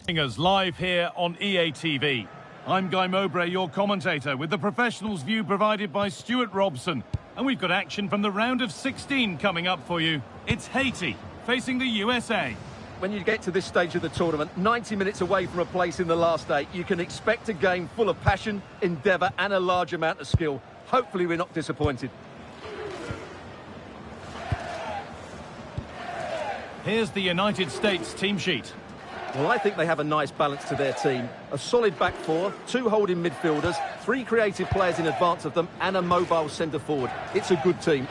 Us live here on EA TV. I'm Guy Mowbray, your commentator, with the professionals' view provided by Stuart Robson. And we've got action from the round of 16 coming up for you. It's Haiti facing the USA. When you get to this stage of the tournament, 90 minutes away from a place in the last 8, you can expect a game full of passion, endeavour and a large amount of skill. Hopefully we're not disappointed. Here's the United States team sheet. Well, I think they have a nice balance to their team. A solid back four, 2 holding midfielders, 3 creative players in advance of them, and a mobile centre-forward. It's a good team.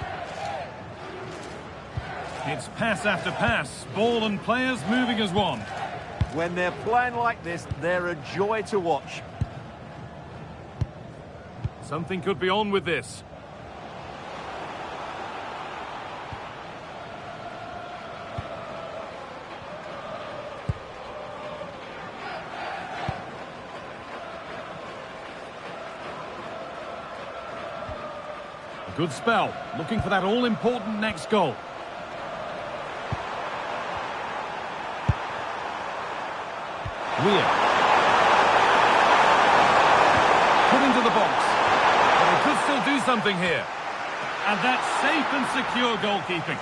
It's pass after pass, ball and players moving as one. When they're playing like this, they're a joy to watch. Something could be on with this. Good spell, looking for that all-important next goal. Weir. Put into the box. But they could still do something here. And that's safe and secure goalkeeping.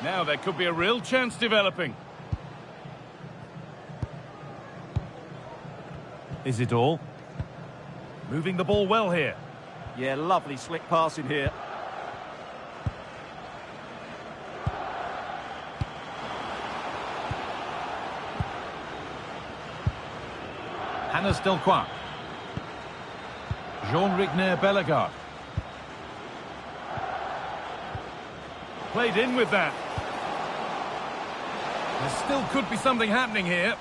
Now there could be a real chance developing. Is it all? Moving the ball well here. Yeah, lovely slick passing here. Hannes Delcroix. Jean-Rigner Bellegarde. Played in with that. There still could be something happening here.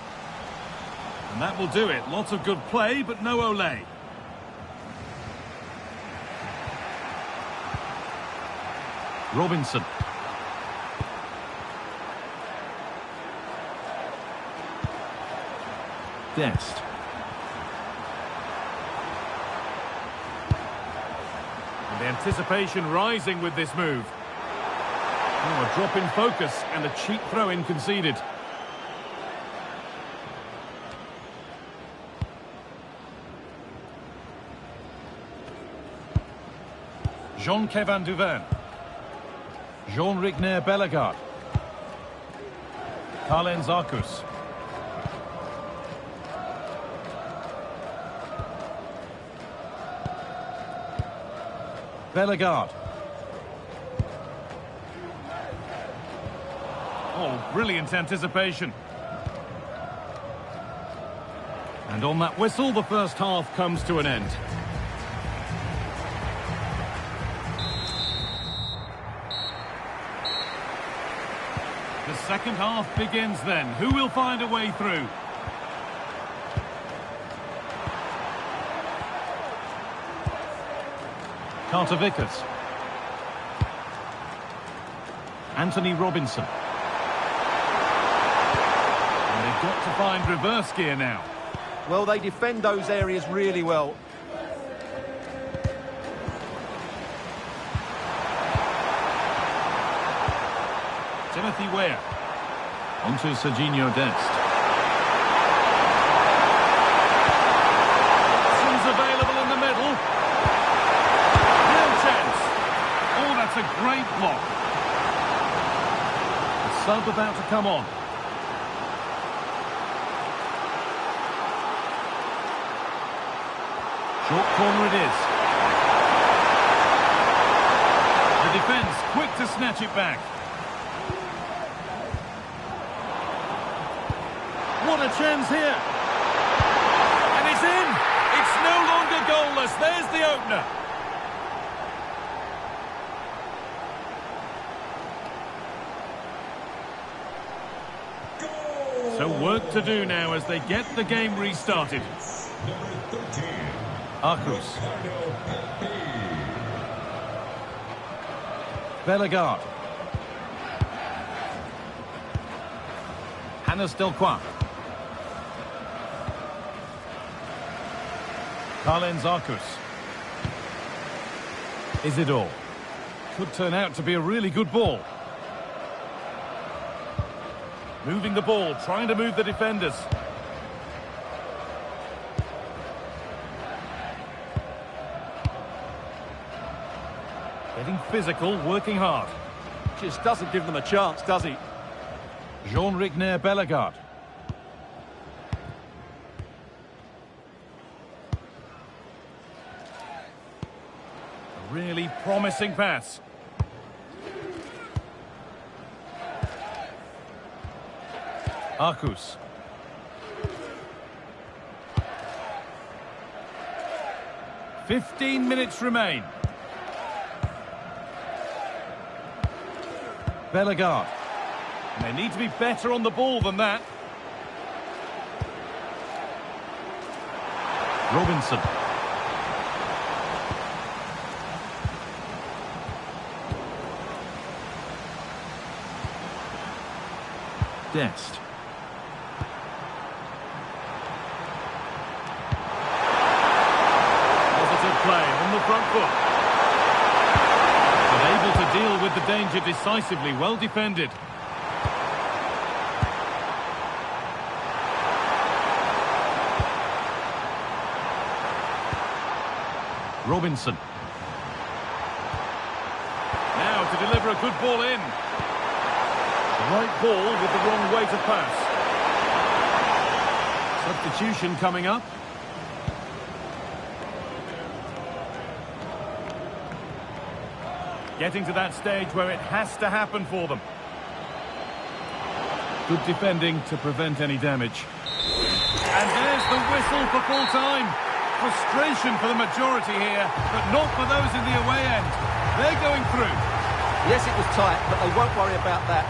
And that will do it. Lots of good play, but no Olé. Robinson. Dest. And the anticipation rising with this move. Oh, a drop in focus and a cheap throw-in conceded. Jean-Kevin Duvin. Jean-Rigner Bellegarde. Carlen Zarkus. Bellegarde. Oh, brilliant anticipation. And on that whistle, the first half comes to an end. The second half begins then. Who will find a way through? Carter Vickers. Anthony Robinson. And they've got to find reverse gear now. Well, they defend those areas really well. Timothy Weah. Onto Serginho Dest. Options available in the middle. Real chance. Oh, that's a great block. The sub about to come on. Short corner it is. The defence quick to snatch it back. What a chance here. And it's in. It's no longer goalless. There's the opener. So work to do now as they get the game restarted. Arcus. Bellegarde. Hannes Delcroix. Carlen Zarkus. Isidore. Could turn out to be a really good ball. Moving the ball, trying to move the defenders. Getting physical, working hard. Just doesn't give them a chance, does he? Jean-Ric Bellegarde. A really promising pass. Arcus. "15 minutes remain. Bellegarde. And they need to be better on the ball than that. Robinson. Dest. Positive play on the front foot. But able to deal with the danger decisively, well defended. Robinson. Now to deliver a good ball in. The right ball with the wrong way to pass. Substitution coming up. Getting to that stage where it has to happen for them. Good defending to prevent any damage. And there's the whistle for full time. Frustration for the majority here, but not for those in the away end. They're going through. Yes, it was tight, but they won't worry about that.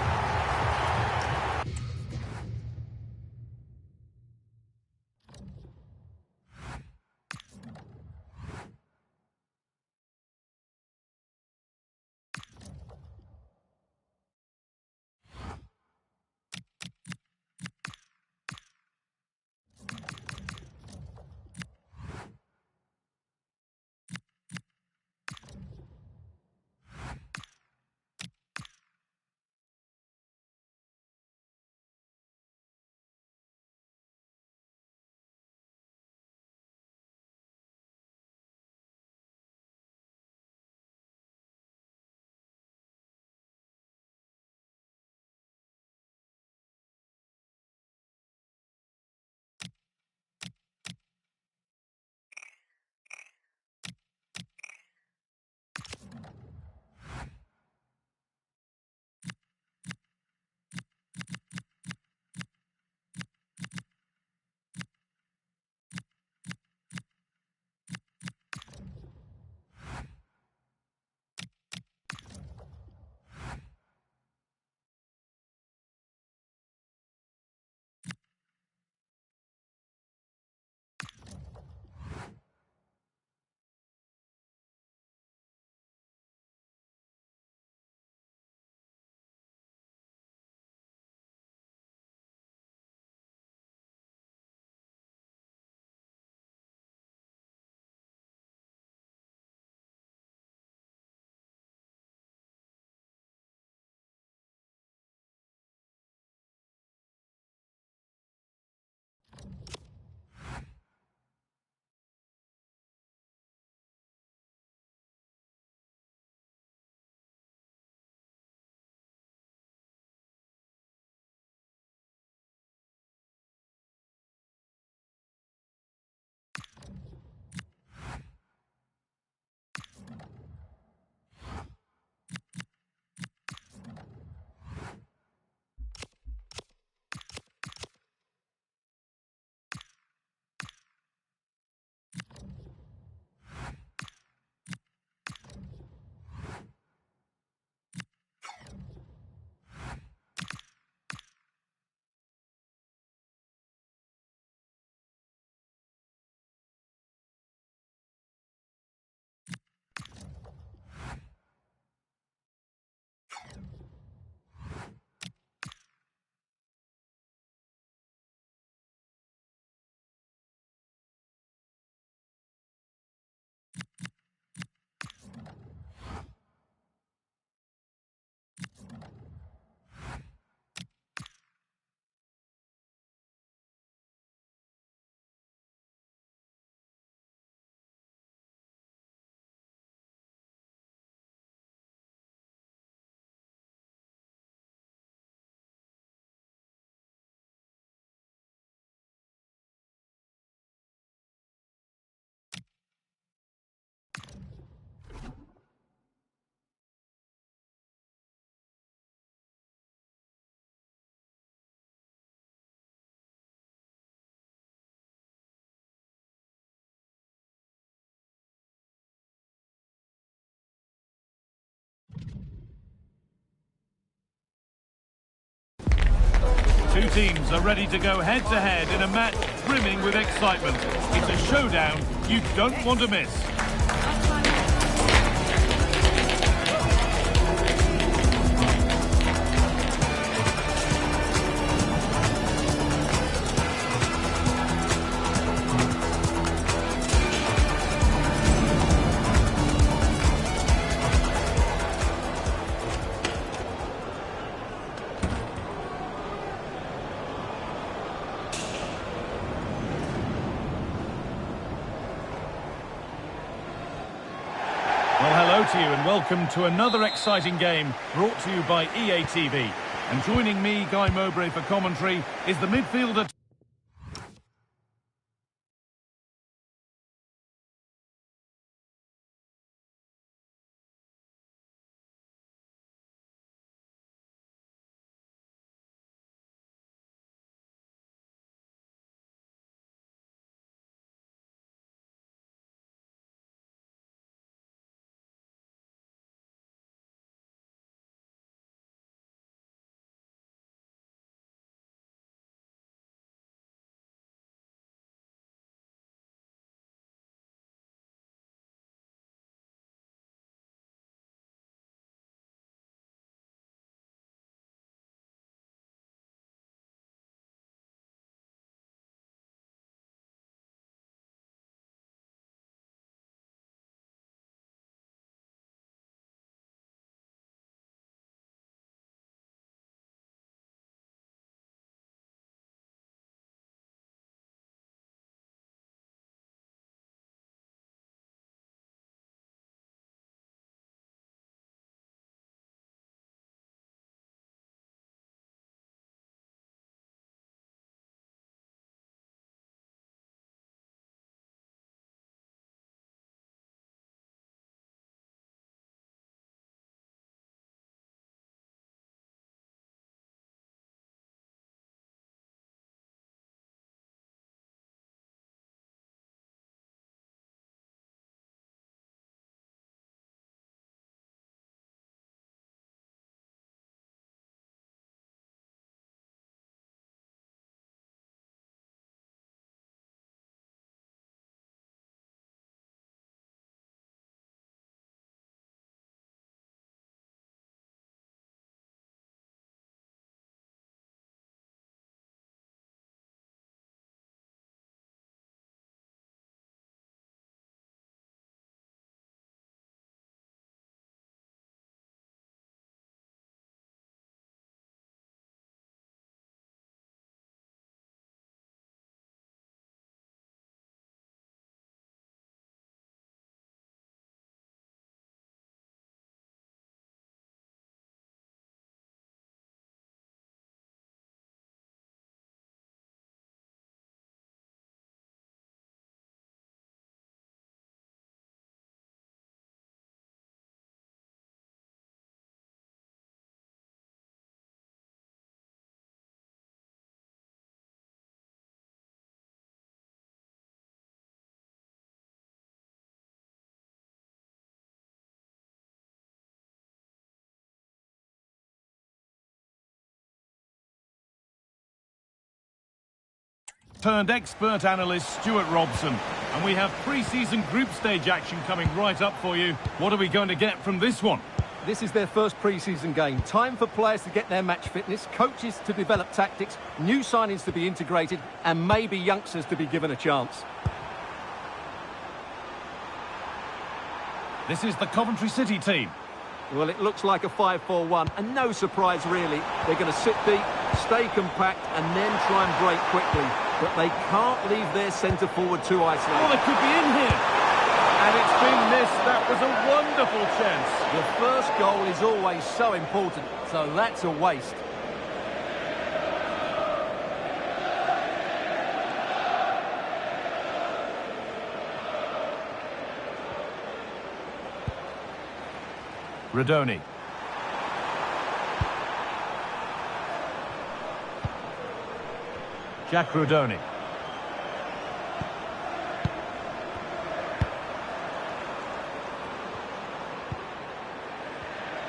Two teams are ready to go head-to-head in a match brimming with excitement. It's a showdown you don't want to miss. Well, hello to you and welcome to another exciting game brought to you by EA TV. And joining me, Guy Mowbray, for commentary is the midfielder... turned expert analyst Stuart Robson. And we have pre-season group stage action coming right up for you. What are we going to get from this one? This is their first pre-season game. Time for players to get their match fitness, coaches to develop tactics, new signings to be integrated, and maybe youngsters to be given a chance. This is the Coventry City team. Well, it looks like a 5-4-1, and no surprise really. They're going to sit deep, stay compact, and then try and break quickly. But they can't leave their centre-forward too isolated. Oh, they could be in here. And it's been missed. That was a wonderful chance. The first goal is always so important, so that's a waste. Rodoni. Jack Rodoni.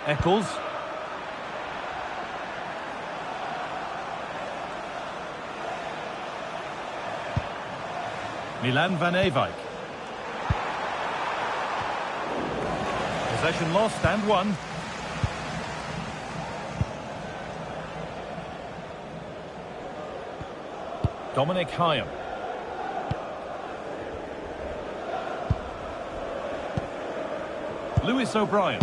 Eccles. Milan van Ewijk. Possession lost and won. Dominic Hyam. Lewis O'Brien.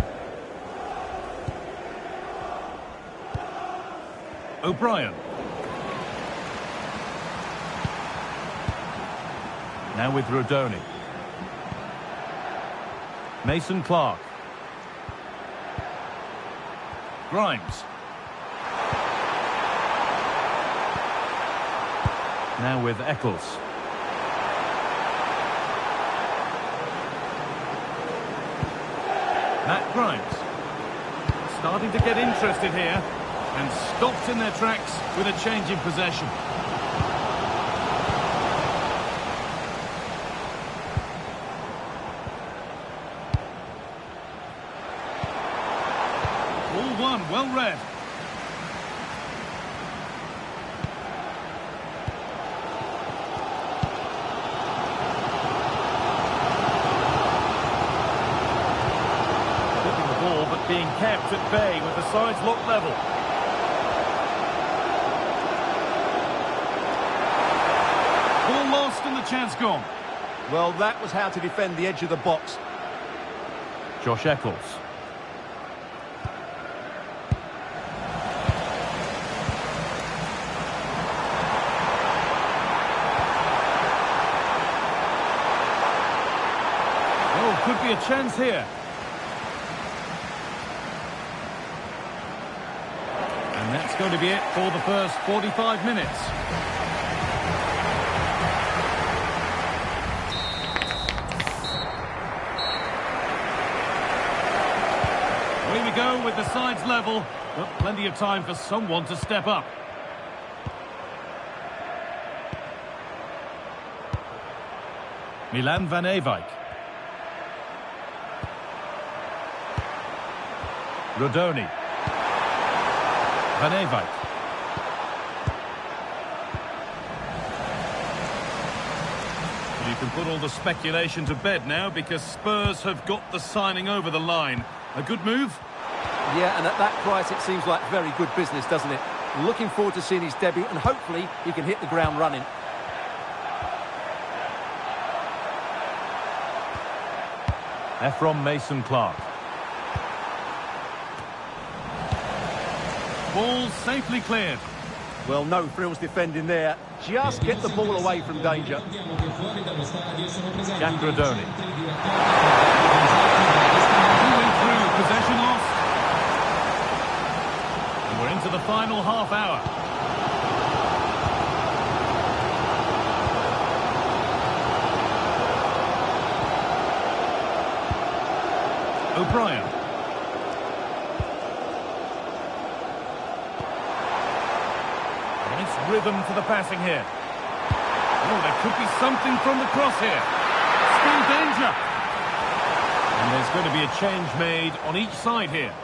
O'Brien. Now with Rodoni. Mason Clark. Grimes. Now with Eccles. Matt Grimes. Starting to get interested here. And stopped in their tracks with a change in possession. Ball one, well read. Flipping the ball, but being kept at bay with the sides locked level. Ball lost and the chance gone. Well, that was how to defend the edge of the box. Josh Eccles. Oh, could be a chance here. And that's going to be it for the first 45 minutes. Here we go with the sides level, but plenty of time for someone to step up. Milan van Ewijk. Rodoni. Van Ewijk. You can put all the speculation to bed now because Spurs have got the signing over the line. A good move? Yeah, and at that price it seems like very good business, doesn't it? Looking forward to seeing his debut and hopefully he can hit the ground running. Ephron Mason Clark. Ball safely cleared. Well, no frills defending there. Just get the ball away from danger. Jack Rodoni. Moving through, possession lost. And we're into the final half hour. O'Brien. Nice rhythm to the passing here. Oh, there could be something from the cross here. Still danger. And there's going to be a change made on each side here.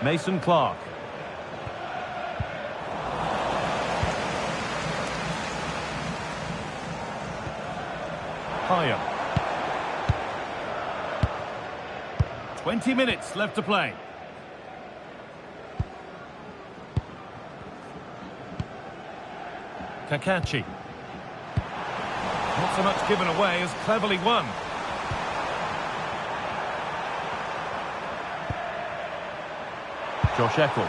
Mason Clark. Hyam. 20 minutes left to play. Kakachi. Not so much given away as cleverly won. Josh Eccles.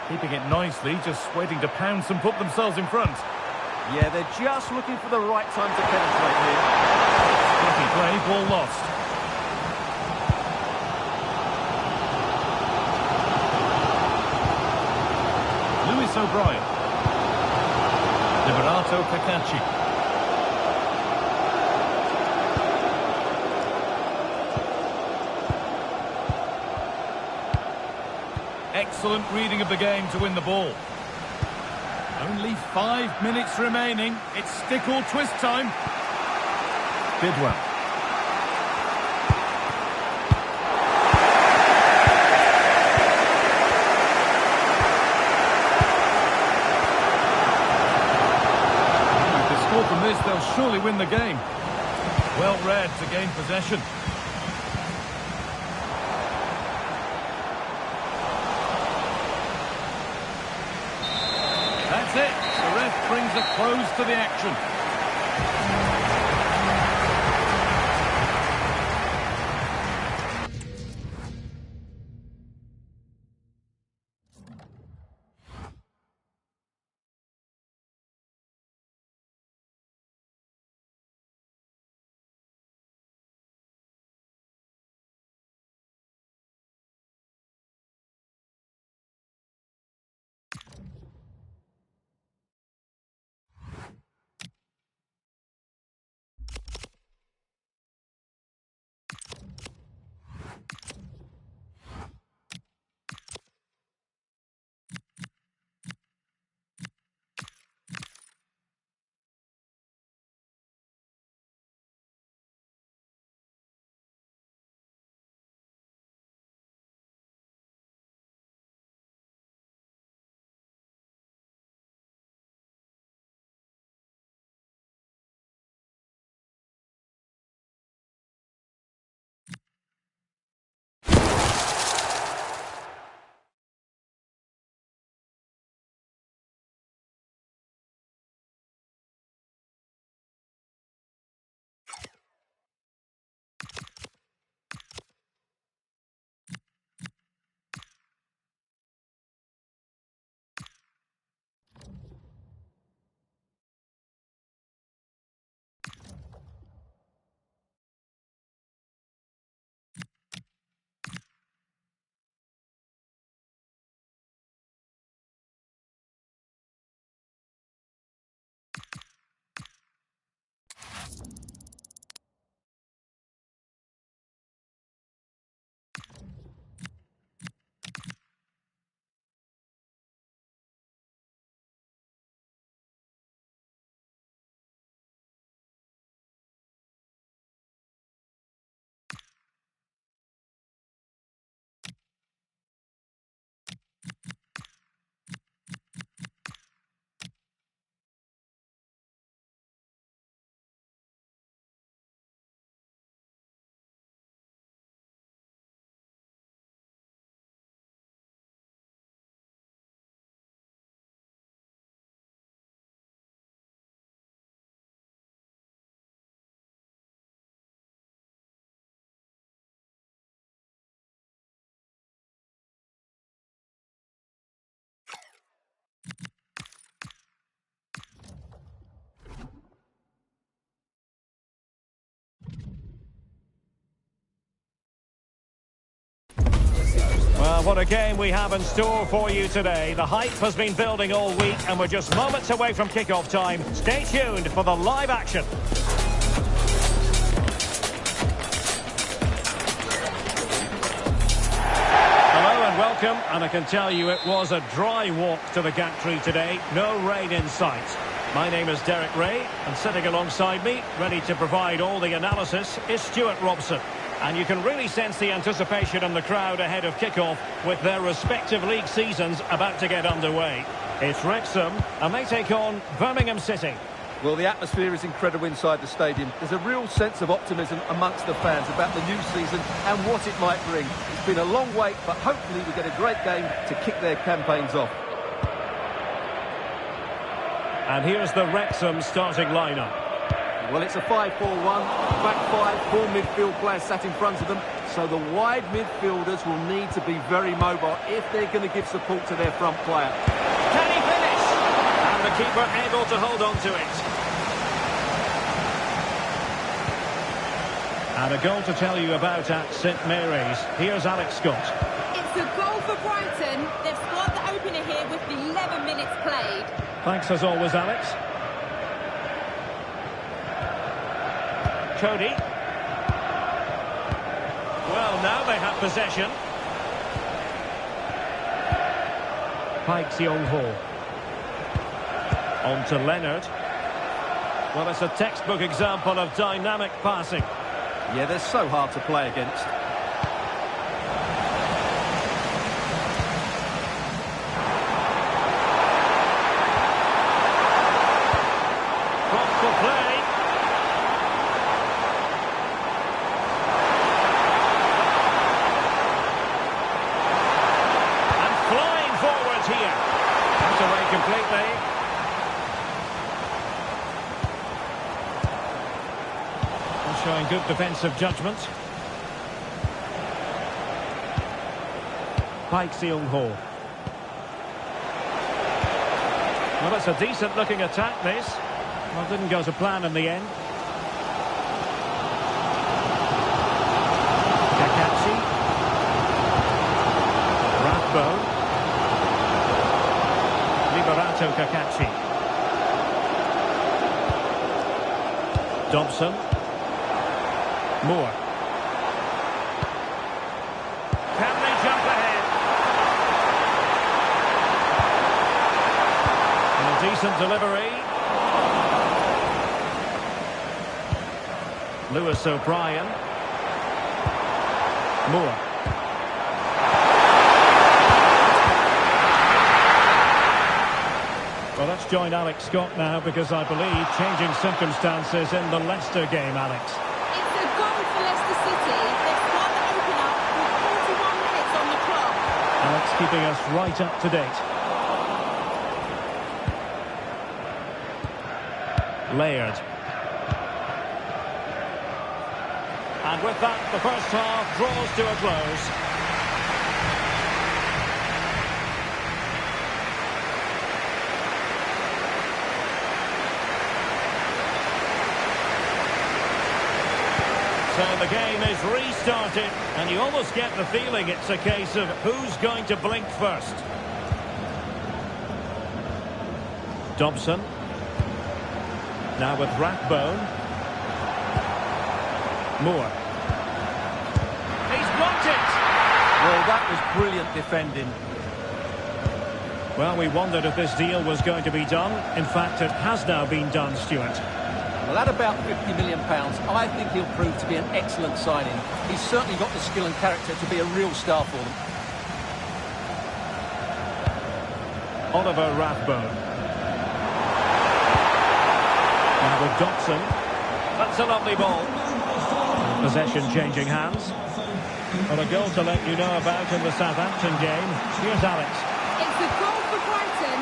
Keeping it nicely, just waiting to pounce and put themselves in front. Yeah, they're just looking for the right time to penetrate here. Lucky play, ball lost. Lewis O'Brien. Liberato Kakachi. Excellent reading of the game to win the ball. Only 5 minutes remaining. It's stick or twist time. Bidwell. If they score from this, they'll surely win the game. Well read to gain possession. That's it. The ref brings a close to the action. Well, what a game we have in store for you today. The hype has been building all week and we're just moments away from kick-off time. Stay tuned for the live action. Hello and welcome, and I can tell you it was a dry walk to the gantry today. No rain in sight. My name is Derek Ray, and sitting alongside me, ready to provide all the analysis, is Stuart Robson. And you can really sense the anticipation in the crowd ahead of kick-off with their respective league seasons about to get underway. It's Wrexham, and they take on Birmingham City. Well, the atmosphere is incredible inside the stadium. There's a real sense of optimism amongst the fans about the new season and what it might bring. It's been a long wait, but hopefully we get a great game to kick their campaigns off. And here's the Wrexham starting lineup. Well, it's a 5-4-1, back five, four midfield players sat in front of them, so the wide midfielders will need to be very mobile if they're going to give support to their front player. Can he finish? And the keeper able to hold on to it. And a goal to tell you about at St Mary's. Here's Alex Scott. It's a goal for Brighton. They've scored the opener here with 11 minutes played. Thanks as always, Alex. Cody. Well, now they have possession. Pikes Young-Ho. On to Leonard. Well, it's a textbook example of dynamic passing. Yeah, they're so hard to play against. Thoughtful play. And flying forward here. That's away completely. Showing good defensive judgment. Paik Seung-ho. Well, it's a decent-looking attack, this. Well, didn't go to plan in the end. Kakachi. Rathbone. Liberato Kakachi. Dobson. Moore. Can they jump ahead? And a decent delivery. Lewis O'Brien. Moore. Well, let's join Alex Scott now because I believe changing circumstances in the Leicester game, Alex. Goal for Leicester City. They've won the opener with 41 minutes on the clock. Alex keeping us right up to date. Laird. And with that, the first half draws to a close. So the game is restarted, and you almost get the feeling it's a case of who's going to blink first. Dobson. Now with Rathbone. Moore. He's blocked it! Well, that was brilliant defending. Well, we wondered if this deal was going to be done. In fact, it has now been done, Stuart. Well, at about £50 million, I think he'll prove to be an excellent signing. He's certainly got the skill and character to be a real star for them. Oliver Rathbone. Now with Dobson. That's a lovely ball. Possession changing hands. Well, a goal to let you know about in the Southampton game. Here's Alex. It's a goal for Brighton.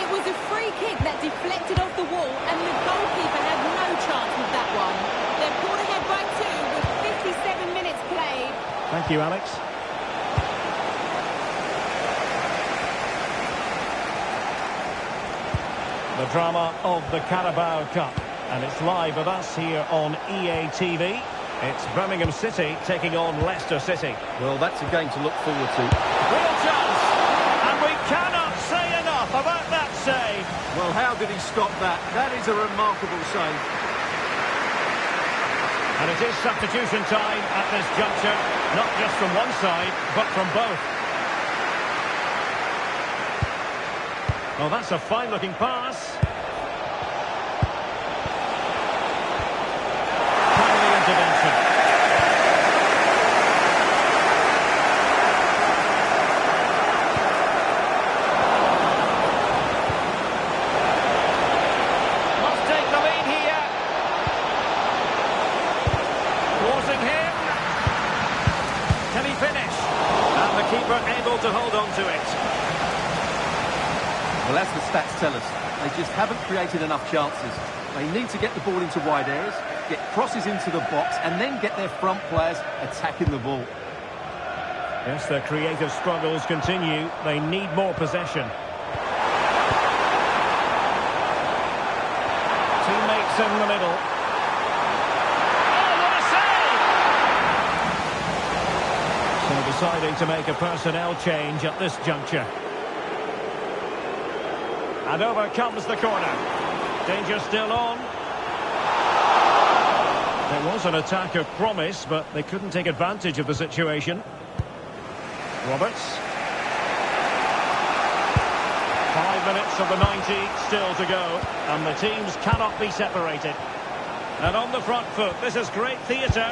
It was a free kick that deflected off the wall, and the goalkeeper had no chance with that one. They're pulled ahead by 2 with 57 minutes played. Thank you, Alex. The drama of the Carabao Cup, and it's live with us here on EA TV. It's Birmingham City taking on Leicester City. Well, that's a game to look forward to. Real chance, and we cannot say enough about that save. Well, how did he stop that? That is a remarkable save. And it is substitution time at this juncture, not just from one side, but from both. Oh, that's a fine-looking pass. Timely intervention. Must take the lead here. Forcing him. Can he finish? And the keeper able to hold on to it. Well, as the stats tell us, they just haven't created enough chances. They need to get the ball into wide areas, get crosses into the box, and then get their front players attacking the ball. Yes, their creative struggles continue. They need more possession. Teammates in the middle. Oh, what a save! So deciding to make a personnel change at this juncture. And over comes the corner. Danger still on. There was an attack of promise, but they couldn't take advantage of the situation. Roberts. 5 minutes of the 90 still to go, and the teams cannot be separated. And on the front foot, this is great theatre.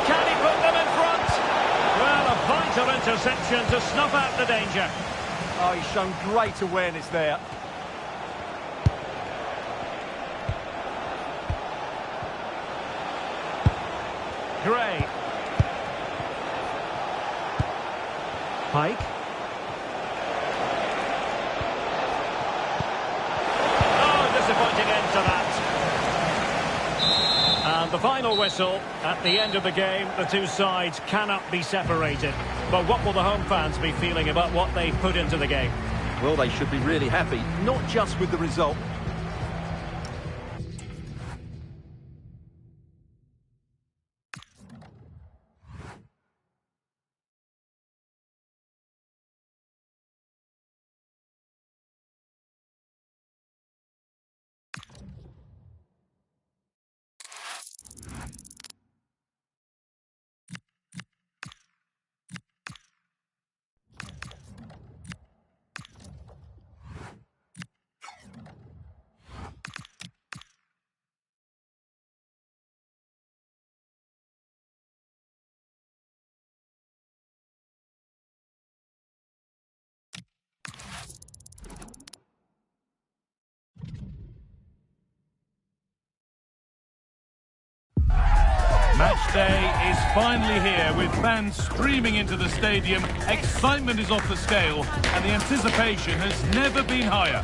Can he put them in front? Well, a vital interception to snuff out the danger. Oh, he's shown great awareness there. Gray. Pike. Oh, disappointing end to that. And the final whistle at the end of the game. The two sides cannot be separated. But what will the home fans be feeling about what they've put into the game? Well, they should be really happy, not just with the result. Match day is finally here with fans streaming into the stadium. Excitement is off the scale and the anticipation has never been higher.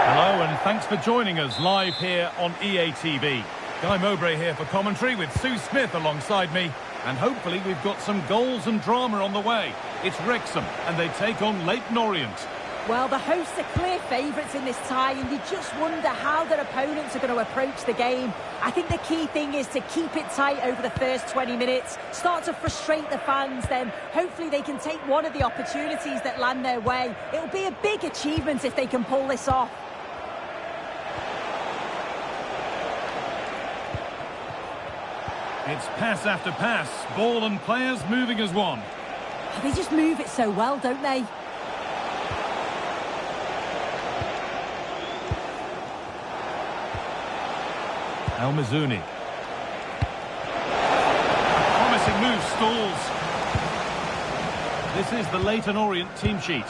Hello and thanks for joining us live here on EA TV. Guy Mowbray here for commentary with Sue Smith alongside me. And hopefully we've got some goals and drama on the way. It's Wrexham and they take on Leyton Orient. Well, the hosts are clear favourites in this tie and you just wonder how their opponents are going to approach the game. I think the key thing is to keep it tight over the first 20 minutes, start to frustrate the fans, then hopefully they can take one of the opportunities that land their way. It'll be a big achievement if they can pull this off. It's pass after pass, ball and players moving as one. They just move it so well, don't they? Al-Mazouni. Promising move stalls. This is the Leyton Orient team sheet.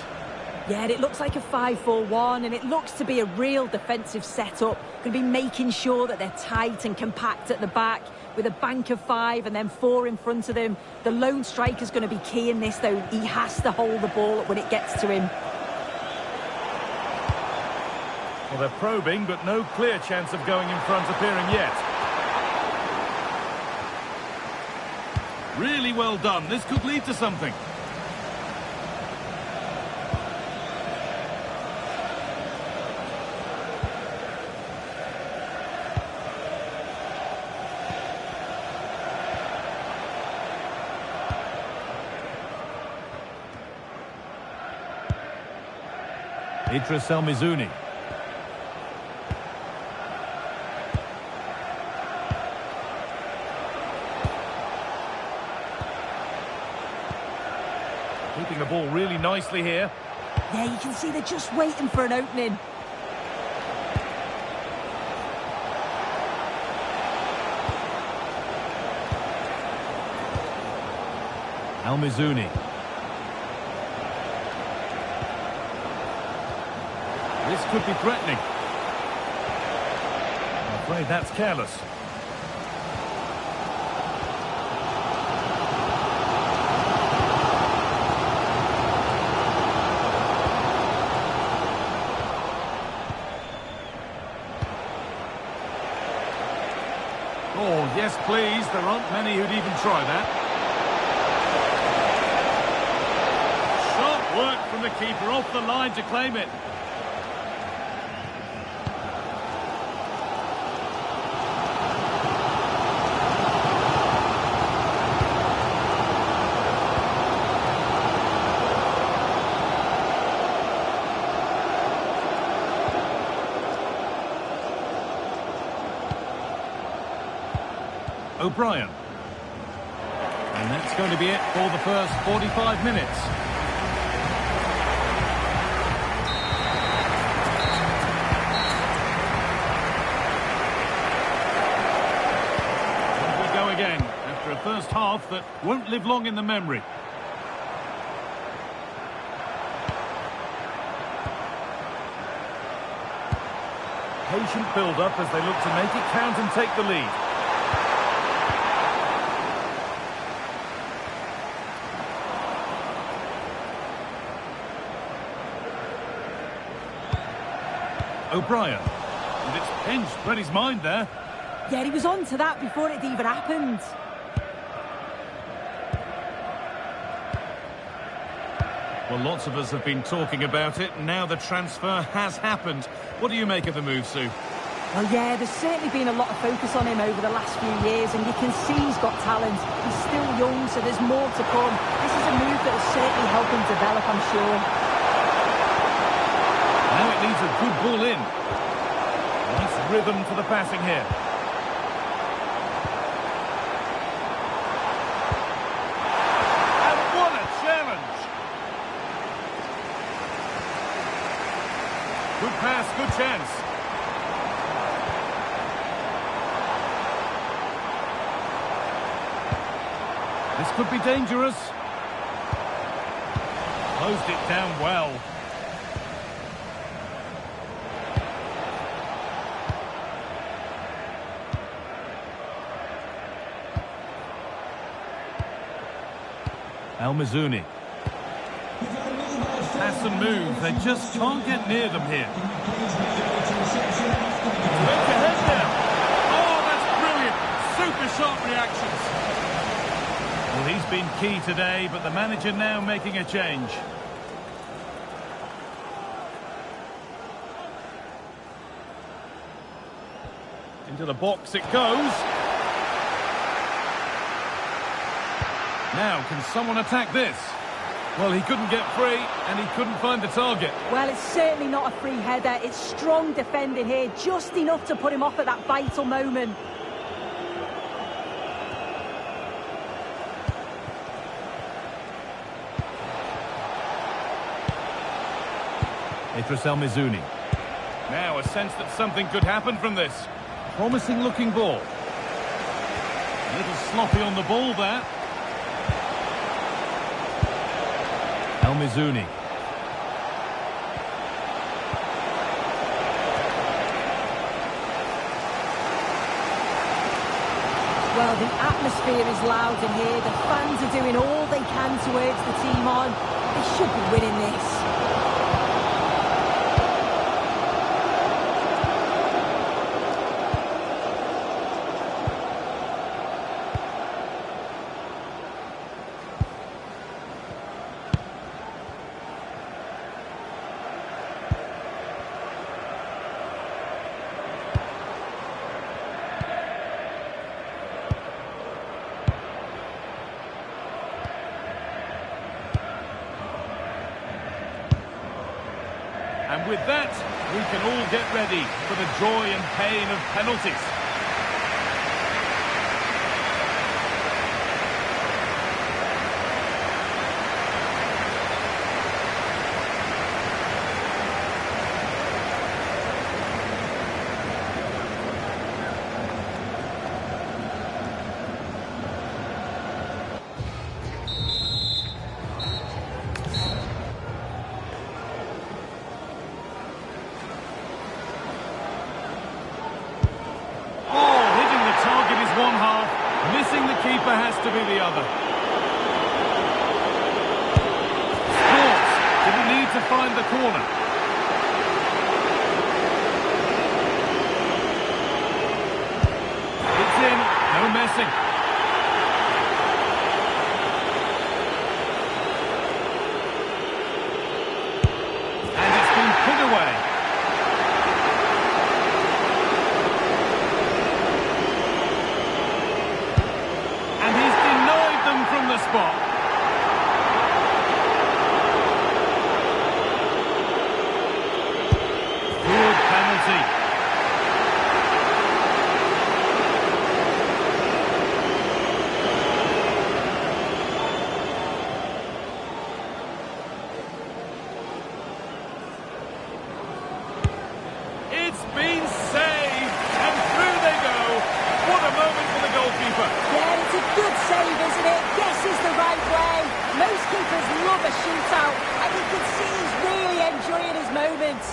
Yeah, and it looks like a 5-4-1 and it looks to be a real defensive setup. Going to be making sure that they're tight and compact at the back with a bank of 5 and then 4 in front of them. The lone striker's going to be key in this though. He has to hold the ball up when it gets to him. Well, they're probing, but no clear chance of going in front appearing yet. Really well done. This could lead to something. Idris Al-Mazouni. Keeping the ball really nicely here. Yeah, you can see they're just waiting for an opening. Al-Mazouni. This could be threatening. I'm afraid that's careless. Oh, yes, please. There aren't many who'd even try that. Sharp work from the keeper off the line to claim it. O'Brien. And that's going to be it for the first 45 minutes. Here we go again, after a first half that won't live long in the memory. Patient build-up as they look to make it count and take the lead. O'Brien. And it's pinched, read his mind there. Yeah, he was on to that before it even happened. Well, lots of us have been talking about it, and now the transfer has happened. What do you make of the move, Sue? Well, yeah, there's certainly been a lot of focus on him over the last few years, and you can see he's got talent. He's still young, so there's more to come. This is a move that will certainly help him develop, I'm sure. Now it needs a good ball in. Nice rhythm to the passing here. And what a challenge! Good pass, good chance. This could be dangerous. Closed it down well. Al-Mizuni. Pass and move, they just can't get near them here. Look ahead now. Oh, that's brilliant. Super sharp reactions. Well, he's been key today, but the manager now making a change. Into the box it goes. Now, can someone attack this? Well, he couldn't get free, and he couldn't find the target. Well, it's certainly not a free header. It's strong defending here, just enough to put him off at that vital moment. Idris El-Mizuni. Now, a sense that something could happen from this. Promising looking ball. A little sloppy on the ball there. El-Mizuni. Well, the atmosphere is loud in here. The fans are doing all they can to urge the team on. They should be winning this. And with that, we can all get ready for the joy and pain of penalties. One half, missing the keeper has to be the other. Scores. Didn't need to find the corner. It's in, no messing. And it's been put away. From the spot. Good penalty. save, isn't it? Yes is the right way. Most keepers love a shootout, and you can see he's really enjoying his moments.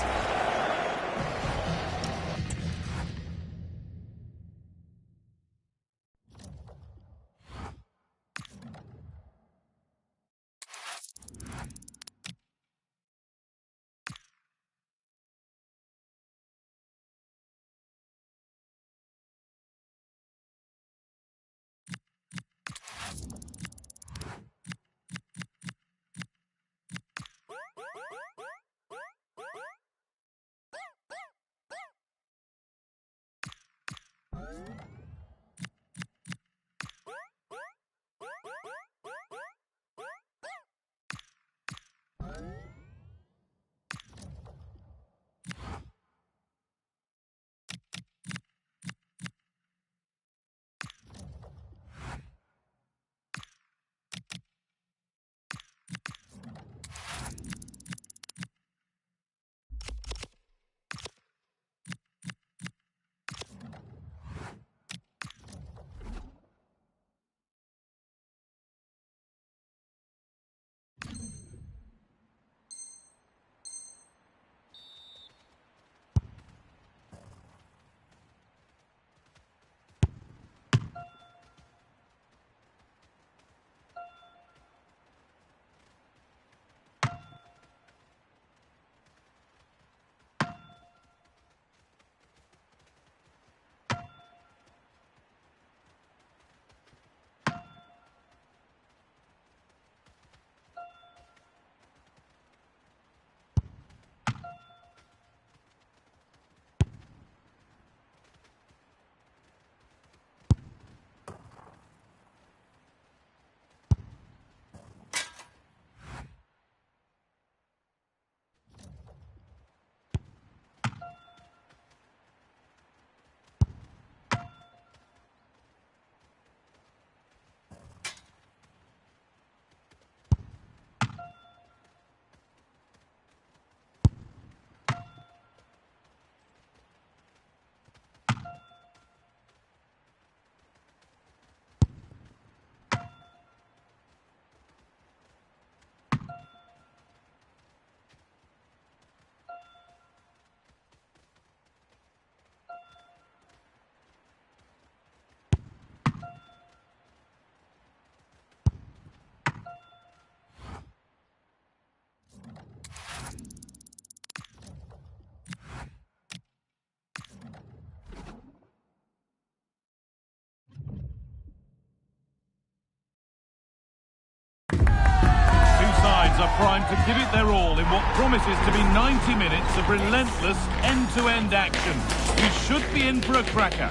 Are primed to give it their all in what promises to be 90 minutes of relentless end-to-end action. We should be in for a cracker.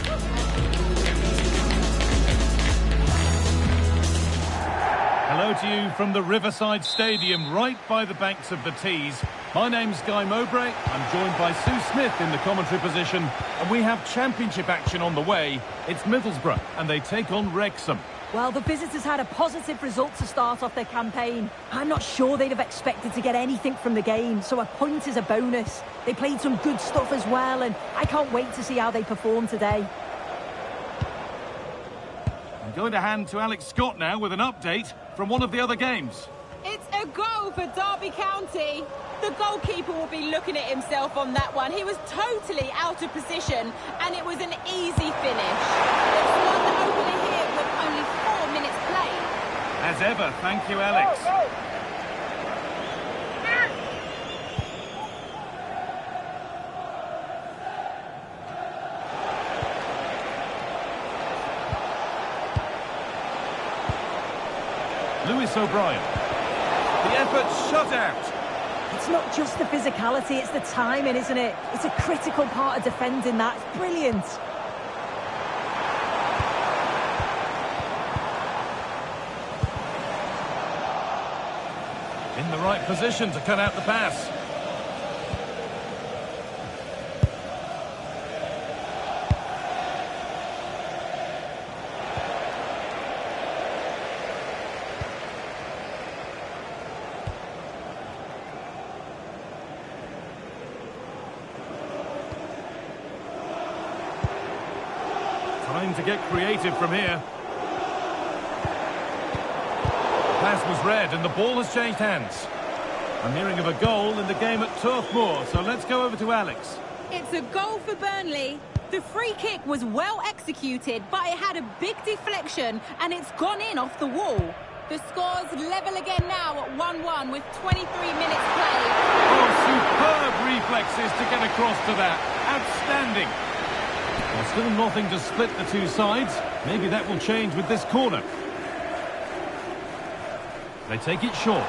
Hello to you from the Riverside Stadium, right by the banks of the Tees. My name's Guy Mowbray. I'm joined by Sue Smith in the commentary position, and we have championship action on the way. It's Middlesbrough, and they take on Wrexham. Well, the visitors had a positive result to start off their campaign. I'm not sure they'd have expected to get anything from the game, so a point is a bonus. They played some good stuff as well, and I can't wait to see how they perform today. I'm going to hand to Alex Scott now with an update from one of the other games. It's a goal for Derby County. The goalkeeper will be looking at himself on that one. He was totally out of position, and it was an easy finish. It's won the opener here with only 4 minutes played. As ever, thank you, Alex. Lewis O'Brien. The effort shut out. It's not just the physicality, it's the timing, isn't it? It's a critical part of defending that. It's brilliant. In the right position to cut out the pass. Time to get creative from here. was read and the ball has changed hands. I'm hearing of a goal in the game at Turf Moor, so let's go over to Alex. It's a goal for Burnley. The free kick was well executed, but it had a big deflection and it's gone in off the wall. The score's level again now at 1-1 with 23 minutes played. Oh, superb reflexes to get across to that. Outstanding. Well, still nothing to split the two sides. Maybe that will change with this corner. They take it short.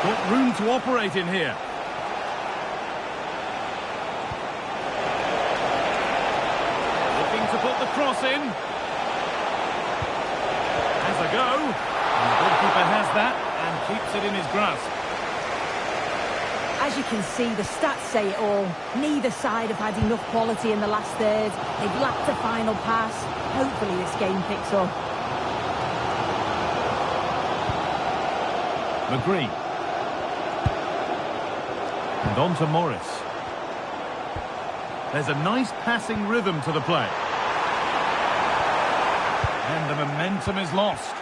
Got room to operate in here. Looking to put the cross in. Has a go. And the goalkeeper has that and keeps it in his grasp. As you can see, the stats say it all. Neither side have had enough quality in the last third. They've lacked a final pass. Hopefully this game picks up. McGree. And on to Morris. There's a nice passing rhythm to the play. And the momentum is lost.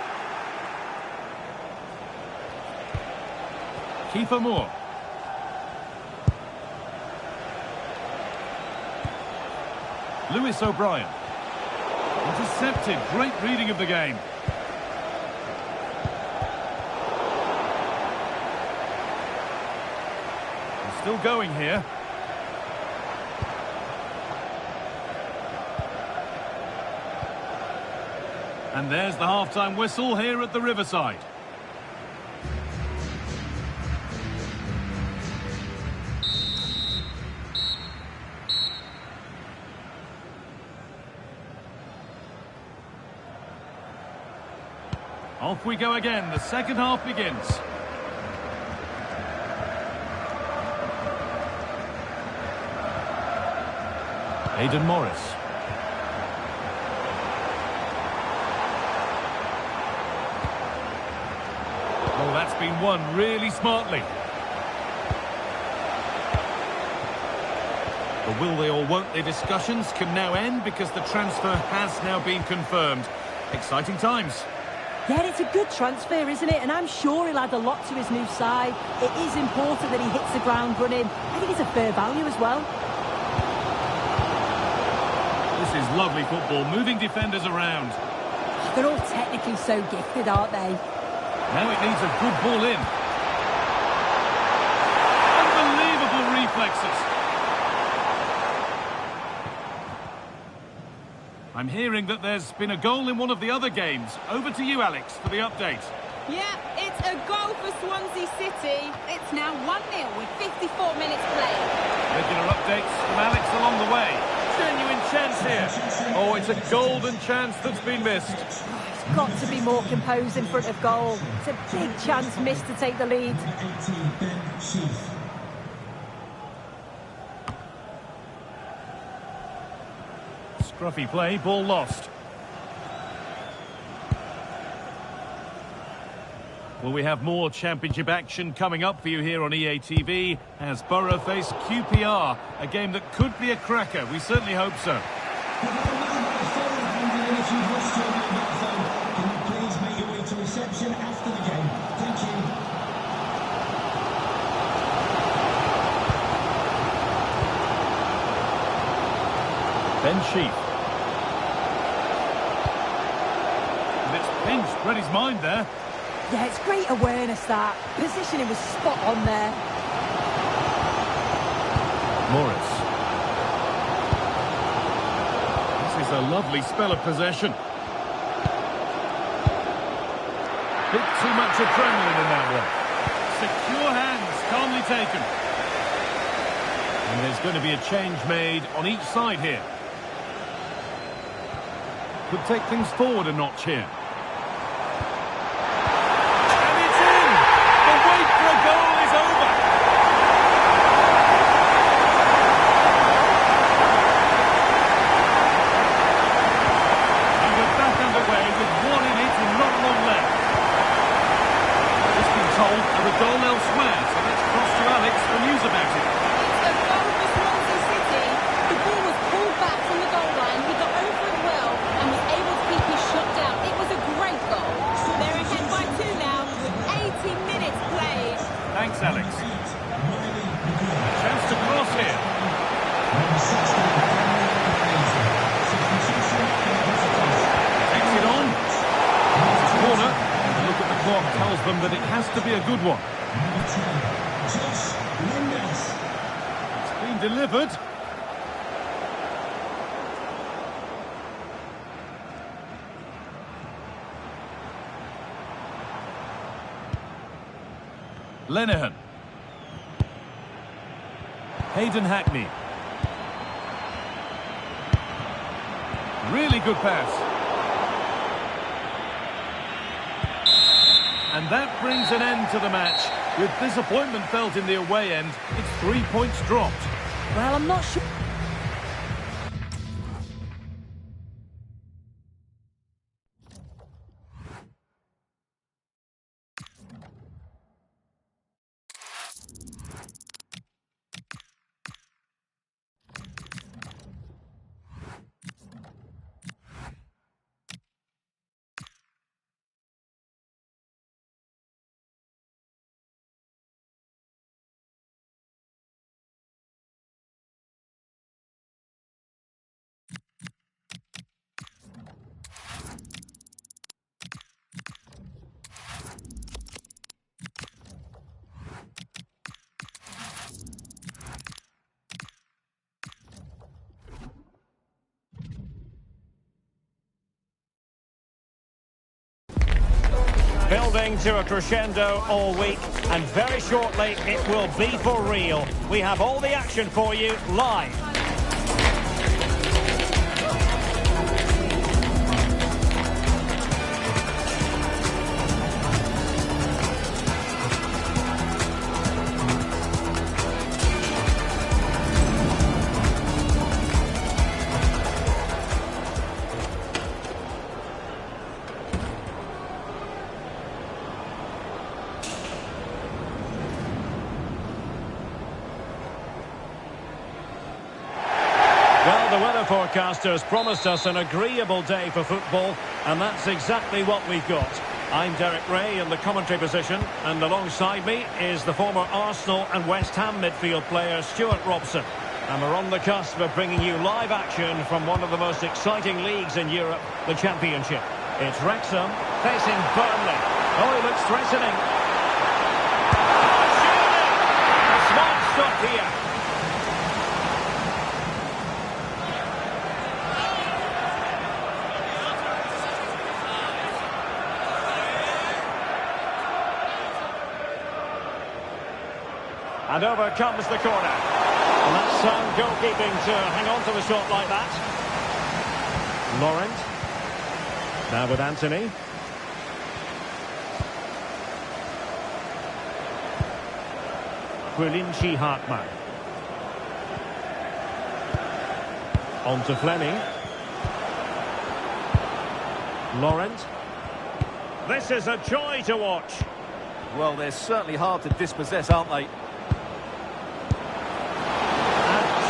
Kiefer Moore. Lewis O'Brien. Intercepted. Great reading of the game. He's still going here. And there's the half-time whistle here at the Riverside. Off we go again. The second half begins. Aidan Morris. Oh, that's been won really smartly. The will they or won't they discussions can now end because the transfer has now been confirmed. Exciting times. Yeah, it's a good transfer, isn't it? And I'm sure he'll add a lot to his new side. It is important that he hits the ground running. I think it's a fair value as well. This is lovely football, moving defenders around. They're all technically so gifted, aren't they? Now it needs a good ball in. Unbelievable reflexes. I'm hearing that there's been a goal in one of the other games. Over to you, Alex, for the update. Yeah, it's a goal for Swansea City. It's now 1-0 with 54 minutes played. Regular updates from Alex along the way. Genuine chance here. Oh, it's a golden chance that's been missed. He's got to be more composed in front of goal. It's a big chance missed to take the lead. Scruffy play, ball lost. Well, we have more championship action coming up for you here on EA TV as Borough face QPR, a game that could be a cracker. We certainly hope so. Please make your way to reception after the game. Thank you. Ben Sheaf. And it's pinched, read his mind there. Yeah, it's great awareness, that. Positioning was spot on there. Morris. This is a lovely spell of possession. Bit too much adrenaline in that one. Secure hands, calmly taken. And there's going to be a change made on each side here. Could take things forward a notch here. And it's in! The wait for a goal is over! And we're back underway with one in it and not long left. It's been told of a goal elsewhere, so let's cross to Alex for news about it. It's a goal clock tells them that it has to be a good one. It's been delivered. Lenihan. Hayden Hackney. Really good pass. And that brings an end to the match. With disappointment felt in the away end, it's 3 points dropped. Well, I'm not sure. Building to a crescendo all week, and very shortly it will be for real. We have all the action for you live. Well, the weather forecasters promised us an agreeable day for football, and that's exactly what we've got. I'm Derek Ray in the commentary position, and alongside me is the former Arsenal and West Ham midfield player Stuart Robson. And we're on the cusp of bringing you live action from one of the most exciting leagues in Europe, the Championship. It's Wrexham facing Burnley. Oh, he looks threatening. Shooting! A smart stop here. And over comes the corner. And that's sound goalkeeping to hang on to the shot like that. Laurent. Now with Anthony. Quillinchi Hartmann. On to Fleming. Laurent. This is a joy to watch. Well, they're certainly hard to dispossess, aren't they?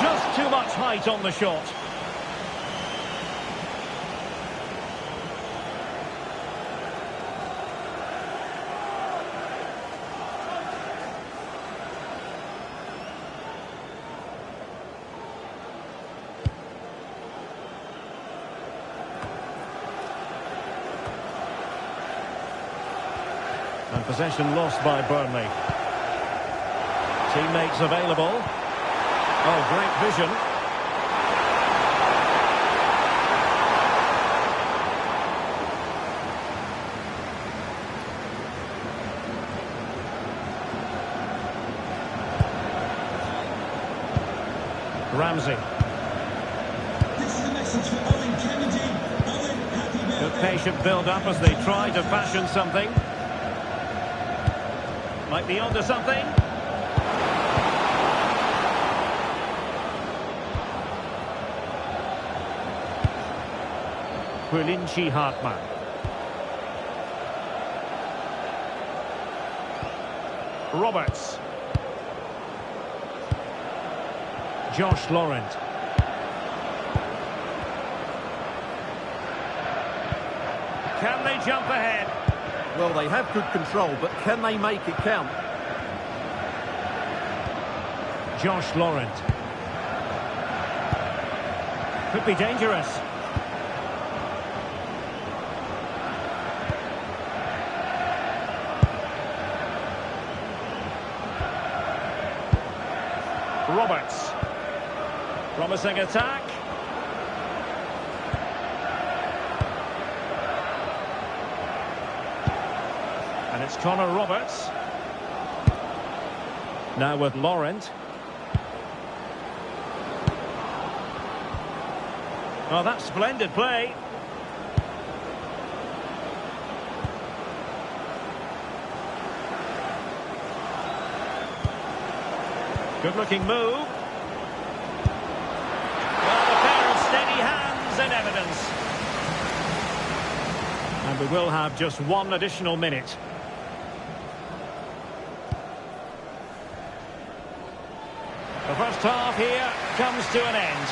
Just too much height on the shot. And possession lost by Burnley. Teammates available. Oh, great vision. Ramsey. This is a message for Owen Kennedy. Owen, happy birthday. Good patient build-up as they try to fashion something. Might be onto something. Quillinchi Hartmann. Roberts. Josh Laurent. Can they jump ahead? Well, they have good control, but can they make it count? Josh Laurent. Could be dangerous. Roberts. Promising attack. And it's Connor Roberts. Now with Laurent. Oh, that's splendid play. Good-looking move. Well, a pair of steady hands in evidence. And we will have just one additional minute. The first half here comes to an end.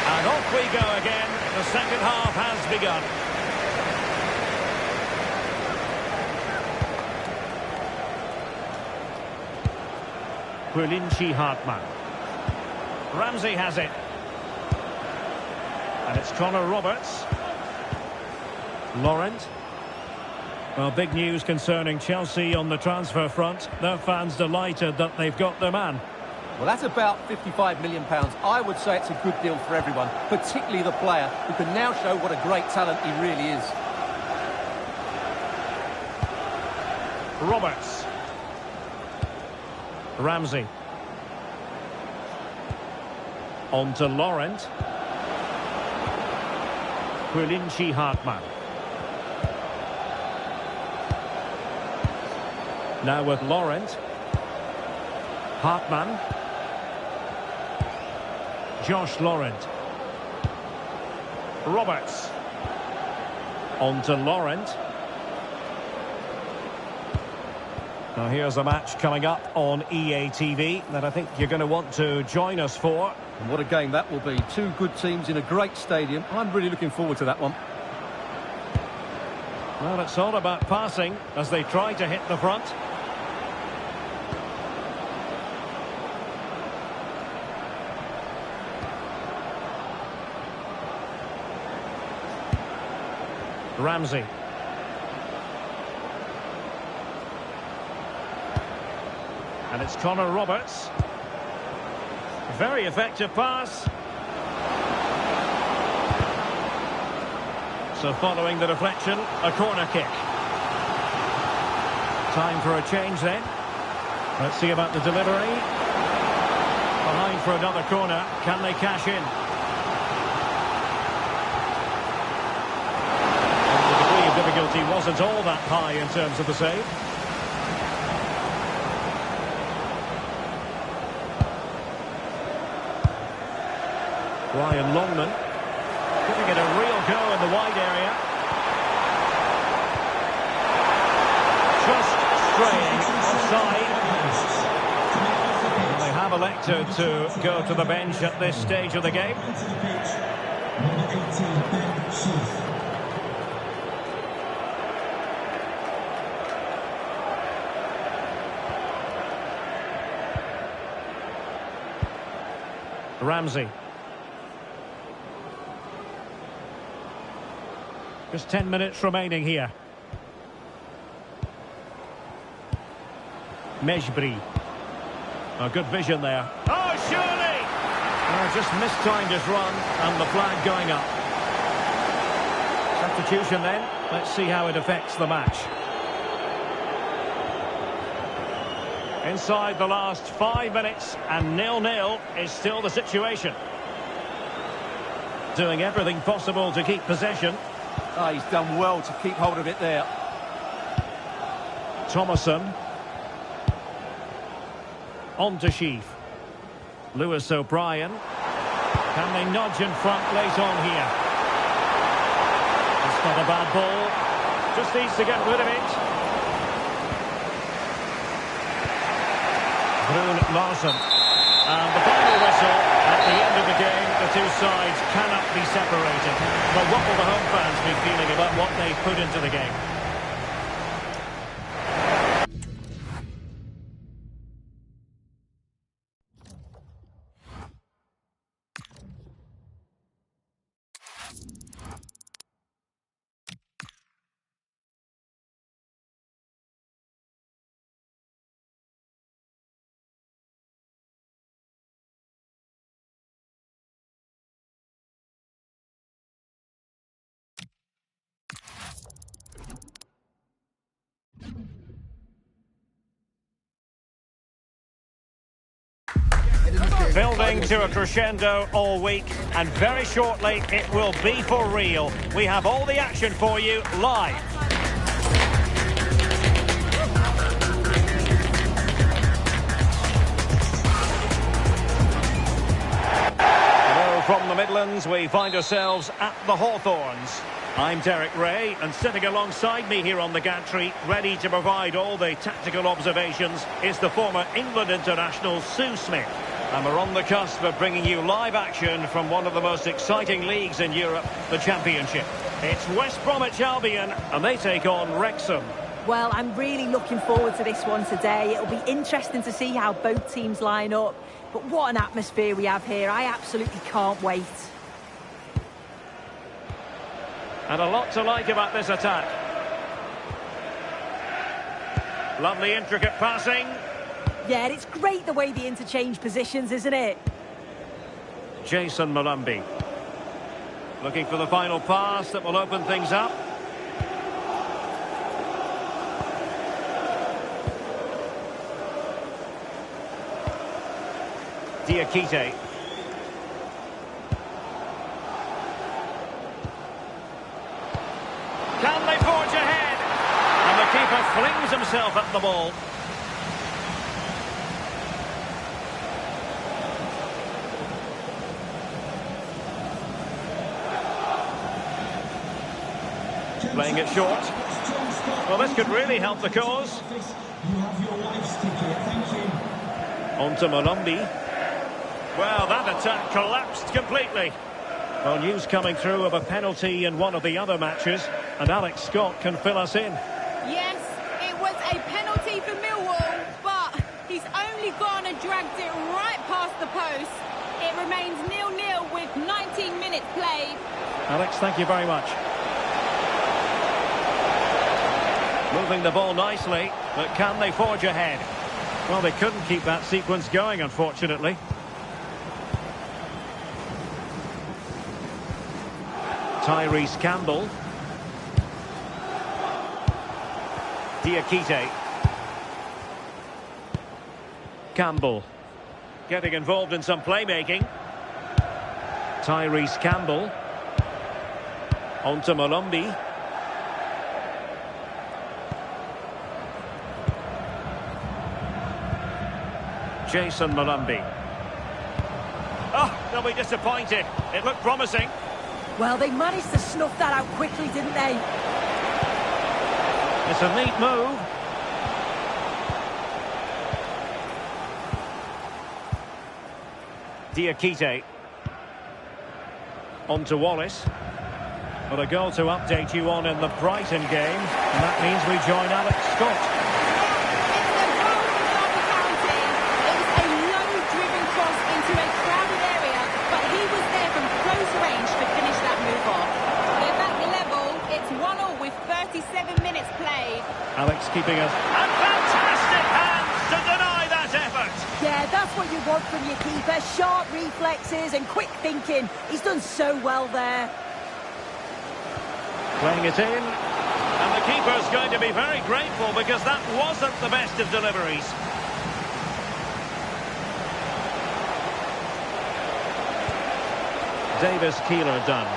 And off we go again. The second half has begun. Quillinchi Hartmann. Ramsey has it. And it's Connor Roberts. Laurent. Well, big news concerning Chelsea on the transfer front. Their fans delighted that they've got their man. Well, that's about £55 million. I would say it's a good deal for everyone, particularly the player, who can now show what a great talent he really is. Roberts. Ramsey. On to Laurent. Quillinchi Hartmann. Now with Laurent. Hartmann. Josh Laurent. Roberts. On to Laurent. Now here's a match coming up on EA TV that I think you're going to want to join us for. And what a game that will be. Two good teams in a great stadium. I'm really looking forward to that one. Well, it's all about passing as they try to hit the front. Ramsey. And it's Connor Roberts. Very effective pass. So following the deflection, a corner kick. Time for a change then. Let's see about the delivery. Behind for another corner. Can they cash in? Difficulty wasn't all that high in terms of the save. Ryan Longman giving it a real go in the wide area. Just straying offside. And they have elected to go to the bench at this stage of the game. Ramsey. Just 10 minutes remaining here. Mejbri. Oh, good vision there. Oh, surely! Oh, just mistimed his run and the flag going up. Substitution then. Let's see how it affects the match. Inside the last 5 minutes and 0-0 is still the situation. Doing everything possible to keep possession. Oh, he's done well to keep hold of it there. Thomason. On to Sheaf. Lewis O'Brien. Can they nudge in front late on here? It's not a bad ball. Just needs to get rid of it. Brun Larsen. And the final whistle at the end of the game. The two sides cannot be separated. But what will the home fans be feeling about what they put into the game? Building to a crescendo all week, and very shortly it will be for real. We have all the action for you live. Hello from the Midlands, we find ourselves at the Hawthorns. I'm Derek Ray, and sitting alongside me here on the gantry, ready to provide all the tactical observations, is the former England international Sue Smith. And we're on the cusp of bringing you live action from one of the most exciting leagues in Europe, the Championship. It's West Bromwich Albion, and they take on Wrexham. Well, I'm really looking forward to this one today. It'll be interesting to see how both teams line up. But what an atmosphere we have here. I absolutely can't wait. And a lot to like about this attack. Lovely intricate passing. Yeah, it's great the way the interchange positions, isn't it? Jason Malumbi. Looking for the final pass that will open things up. Diakite. Can they forge ahead? And the keeper flings himself at the ball. Playing it short. Well, this could really help the cause. On to Malumbi. Well, that attack collapsed completely. Well, news coming through of a penalty in one of the other matches, and Alex Scott can fill us in. Yes, it was a penalty for Millwall, but he's only gone and dragged it right past the post. It remains 0-0 with 19 minutes played. Alex, thank you very much. Moving the ball nicely, but can they forge ahead? Well, they couldn't keep that sequence going, unfortunately. Tyrese Campbell. Diakite. Campbell. Getting involved in some playmaking. Tyrese Campbell. On to Malumbi. Jason Malumbi. Oh, they'll be disappointed. It looked promising. Well, they managed to snuff that out quickly, didn't they? It's a neat move. Diakite. On to Wallace. Well, a goal to update you on in the Brighton game. And that means we join Alex Scott. Alex keeping us. And fantastic hands to deny that effort. Yeah, that's what you want from your keeper. Sharp reflexes and quick thinking. He's done so well there. Playing it in. And the keeper's going to be very grateful because that wasn't the best of deliveries. Davis Keeler done.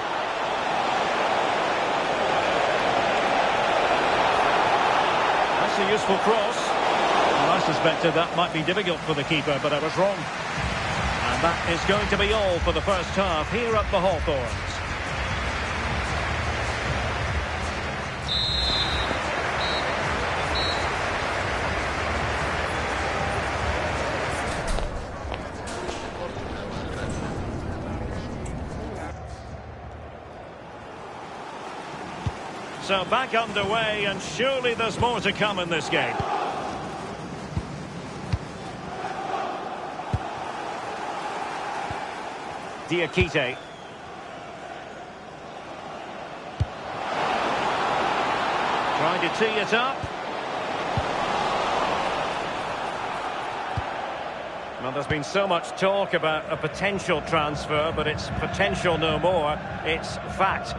A useful cross. Well, I suspected that might be difficult for the keeper, but I was wrong. And that is going to be all for the first half here at the Hawthorns. So back underway, and surely there's more to come in this game. Diakite. Trying to tee it up. Well, there's been so much talk about a potential transfer, but it's potential no more. It's fact.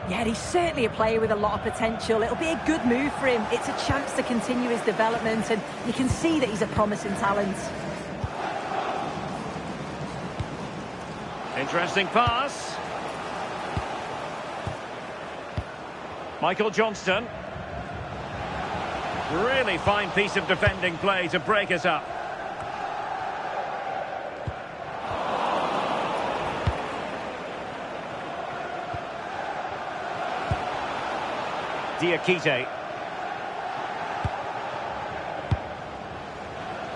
Yeah, he's certainly a player with a lot of potential. It'll be a good move for him. It's a chance to continue his development, and you can see that he's a promising talent. Interesting pass. Michael Johnston. Really fine piece of defending play to break us up. Diakite.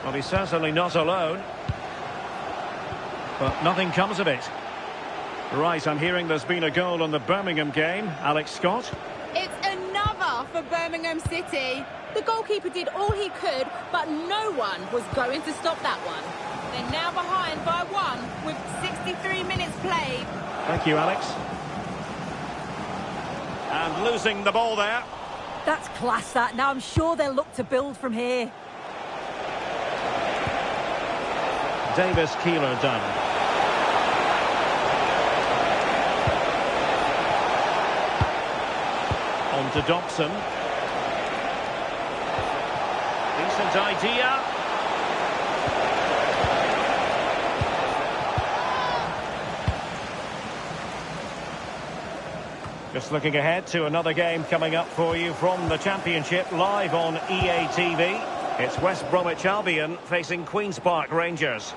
Well, he's certainly not alone. But nothing comes of it. Right, I'm hearing there's been a goal on the Birmingham game. Alex Scott. It's another for Birmingham City. The goalkeeper did all he could, but no one was going to stop that one. They're now behind by 1 with 63 minutes played. Thank you, Alex. And losing the ball there. That's class, that. Now I'm sure they'll look to build from here. Davis Keeler done. On to Dobson. Decent idea. Just looking ahead to another game coming up for you from the Championship live on EA TV. It's West Bromwich Albion facing Queen's Park Rangers.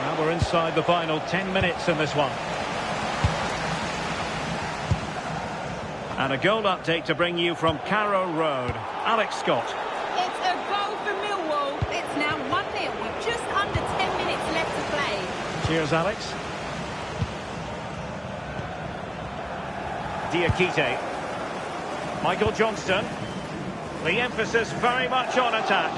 Now we're inside the final 10 minutes in this one. And a goal update to bring you from Carrow Road. Alex Scott. It's a goal for Millwall. It's now 1-0 with just under 10 minutes left to play. Cheers, Alex. Diakite. Michael Johnston. The emphasis very much on attack.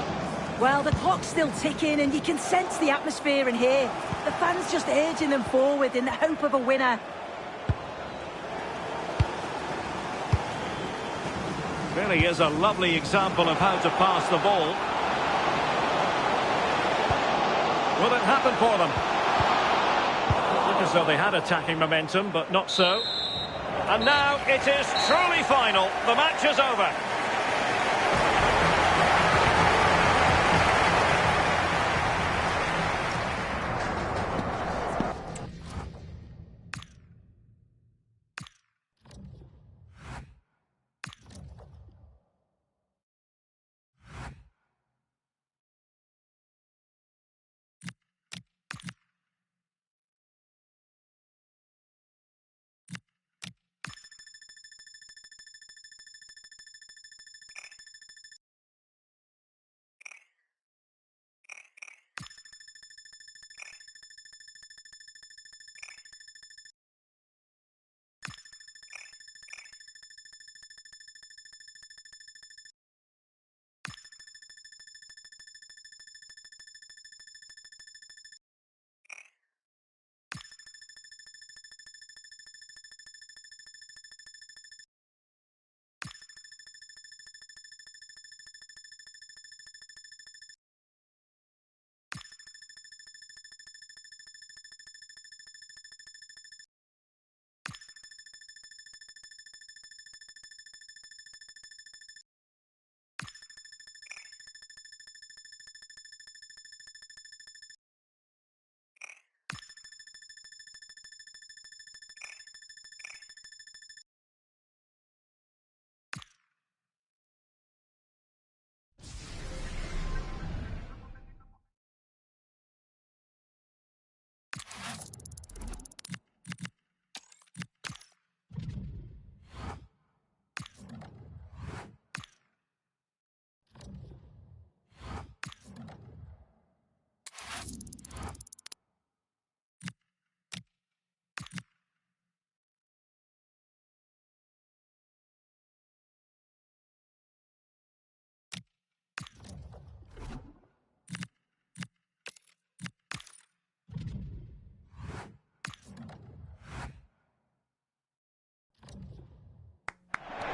Well, the clock's still ticking and you can sense the atmosphere in here. The fans just urging them forward in the hope of a winner. Really is a lovely example of how to pass the ball. Will it happen for them? Look as though they had attacking momentum, but not so. And now it is truly final. The match is over.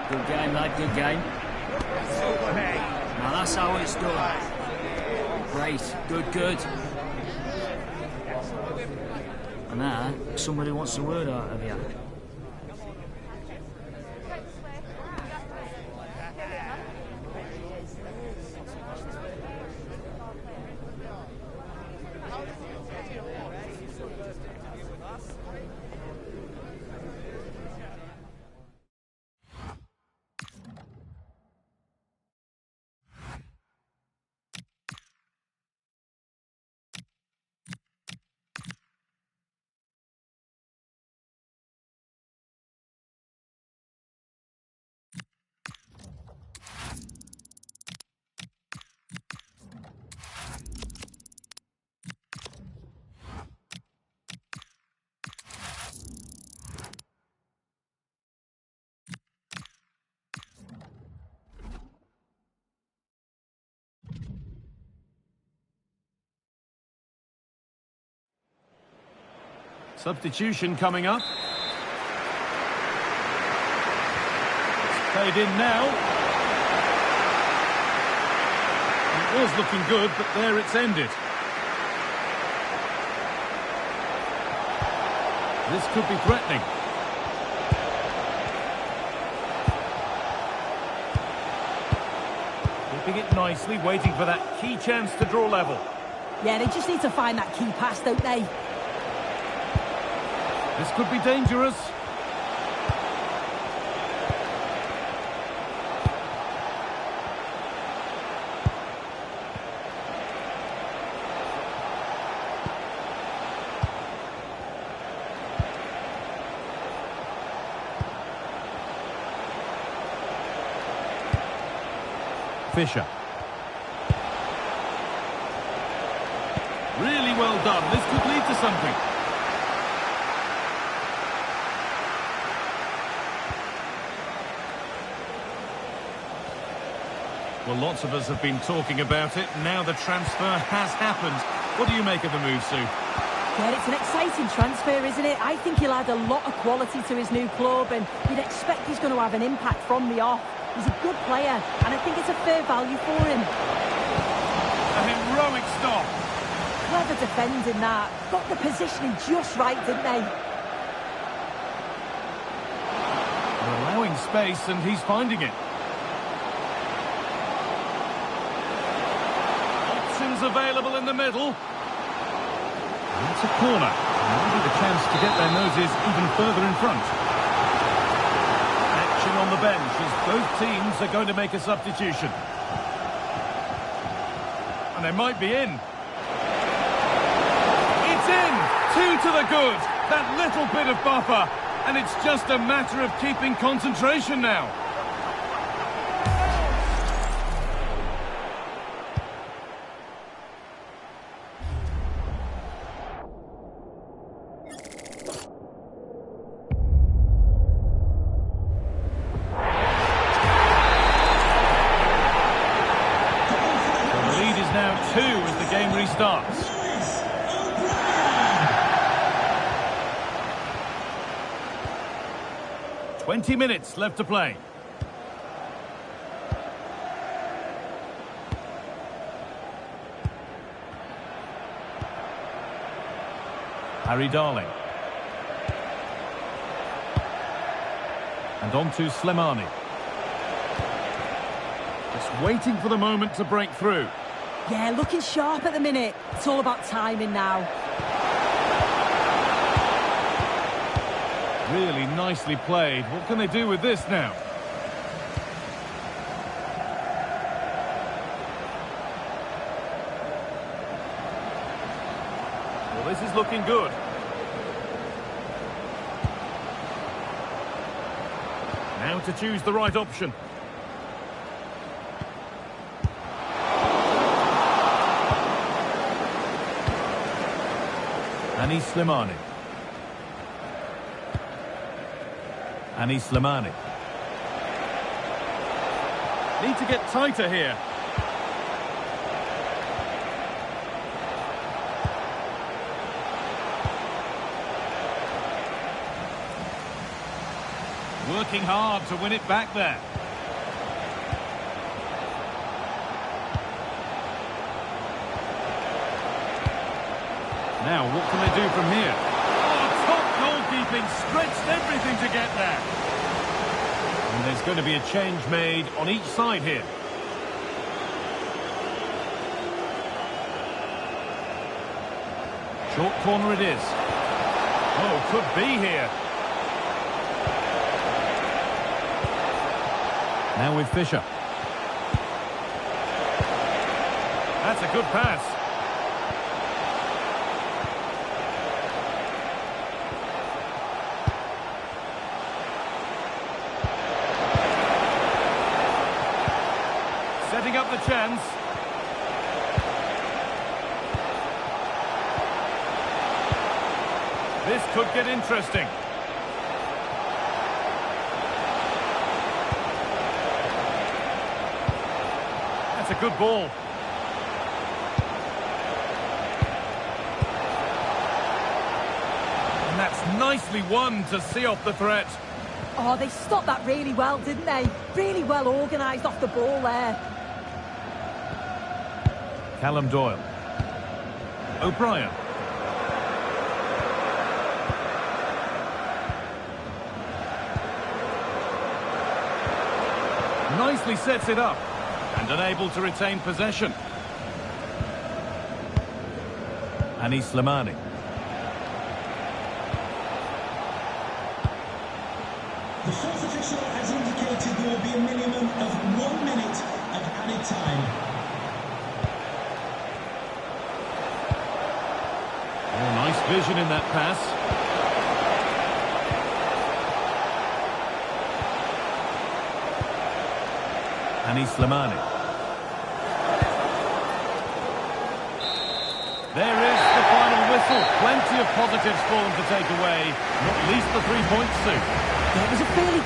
Good game, lad, good game. Now that's how it's done. Great, good. Now, somebody wants a word out of you. Substitution coming up. It's played in now. It was looking good, but there it's ended. This could be threatening. Keeping it nicely, waiting for that key chance to draw level. Yeah, they just need to find that key pass, don't they? This could be dangerous. Fisher. Really well done. This could lead to something. Well, lots of us have been talking about it. Now the transfer has happened. What do you make of the move, Sue? Yeah, it's an exciting transfer, isn't it? I think he'll add a lot of quality to his new club, and you'd expect he's going to have an impact from the off. He's a good player, and I think it's a fair value for him. A heroic stop. Clever defending that. Got the positioning just right, didn't they? They're allowing space, and he's finding it. Options available in the middle. And it's a corner. Maybe the chance to get their noses even further in front. Action on the bench as both teams are going to make a substitution. And they might be in. It's in! 2 to the good. That little bit of buffer. And it's just a matter of keeping concentration now. As the game restarts. "20 minutes left to play. Harry Darling. And on to Slimani. Just waiting for the moment to break through. Yeah, looking sharp at the minute. It's all about timing now. Really nicely played. What can they do with this now? Well, this is looking good. Now to choose the right option. Slimani. Slimani. Need to get tighter here. Working hard to win it back there. Now, what can they do from here? goalkeeping stretched everything to get there. And there's going to be a change made on each side here. Short corner it is. Oh, could be here. Now with Fisher. That's a good pass. Setting up the chance. This could get interesting. That's a good ball. And that's nicely won to see off the threat. Oh, they stopped that really well, didn't they? Really well organised off the ball there. Callum Doyle. O'Brien. Nicely sets it up. And unable to retain possession. Anis Slimani. The fourth official has indicated there will be a minimum of 1 minute of added time. Oh, nice vision in that pass. Anis Slimani. There is the final whistle. Plenty of positives for them to take away. Not least the 3 points soon. Yeah, it was a fairly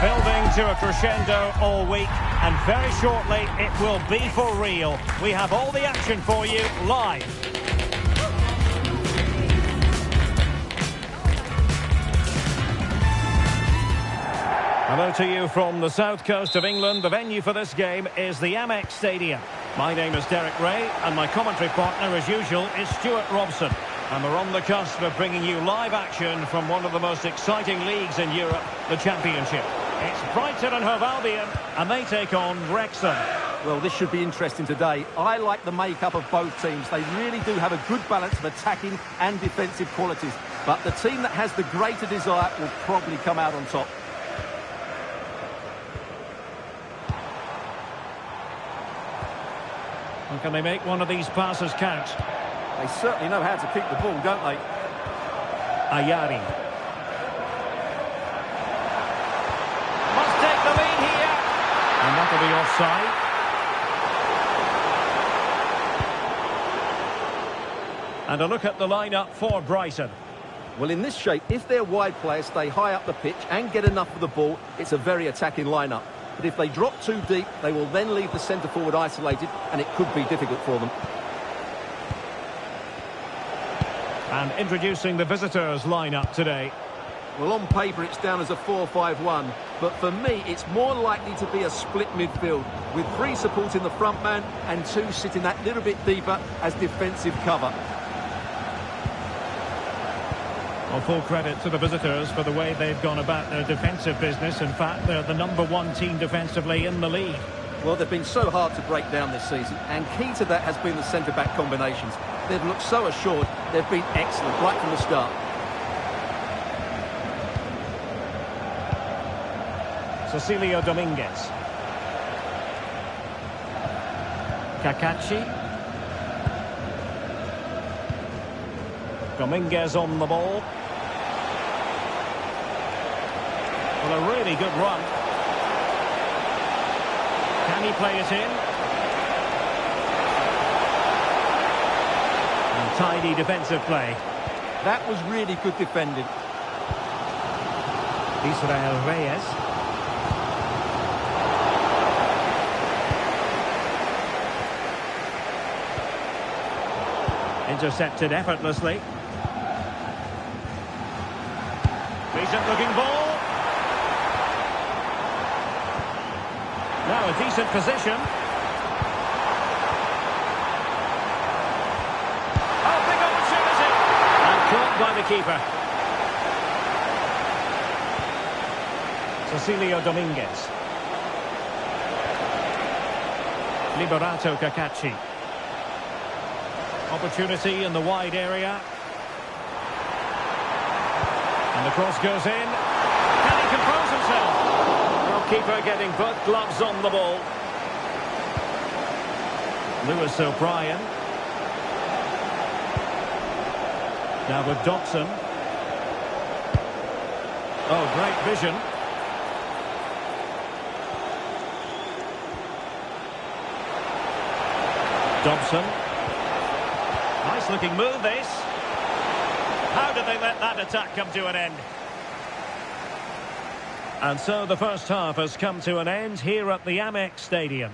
Building to a crescendo all week, and very shortly it will be for real. We have all the action for you live. Hello to you from the south coast of England. The venue for this game is the Amex Stadium. My name is Derek Ray, and my commentary partner, as usual, is Stuart Robson. And we're on the cusp of bringing you live action from one of the most exciting leagues in Europe, the Championship. It's Brighton and Hove Albion, and they take on Wrexham. Well, this should be interesting today. I like the makeup of both teams. They really do have a good balance of attacking and defensive qualities. But the team that has the greater desire will probably come out on top. And can they make one of these passes count? They certainly know how to keep the ball, don't they? Ayari. Must take the lead here. And that'll be offside. And a look at the lineup for Brighton. Well, in this shape, if their wide players stay high up the pitch and get enough of the ball, it's a very attacking lineup. But if they drop too deep, they will then leave the centre-forward isolated, and it could be difficult for them. And introducing the visitors' lineup today. Well, on paper, it's down as a 4-5-1. But for me, it's more likely to be a split midfield, with 3 supporting the front man and 2 sitting that little bit deeper as defensive cover. Well, full credit to the visitors for the way they've gone about their defensive business. In fact, they're the #1 team defensively in the league. Well, they've been so hard to break down this season, and key to that has been the centre-back combinations. They've looked so assured, they've been excellent right from the start. Cecilio Dominguez. Kakachi. Dominguez on the ball. Well, a really good run. Can he play it in? And tidy defensive play. That was really good defending. Israel Reyes. Intercepted effortlessly. Decent looking ball. Now a decent position. Oh, big opportunity. And caught by the keeper. Cecilio Dominguez. Liberato Kakachi. Opportunity in the wide area. And the cross goes in. Can he compose himself? Goalkeeper getting both gloves on the ball. Lewis O'Brien. Now with Dobson. Oh, great vision. Dobson. Nice looking move, this. How did they let that attack come to an end? And so the first half has come to an end here at the Amex Stadium.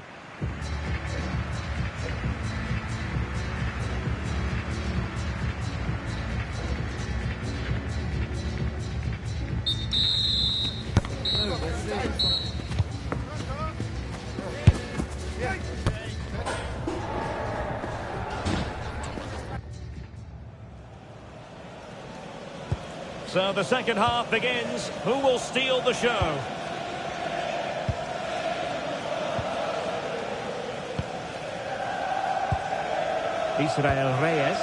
So the second half begins. Who will steal the show? Israel Reyes.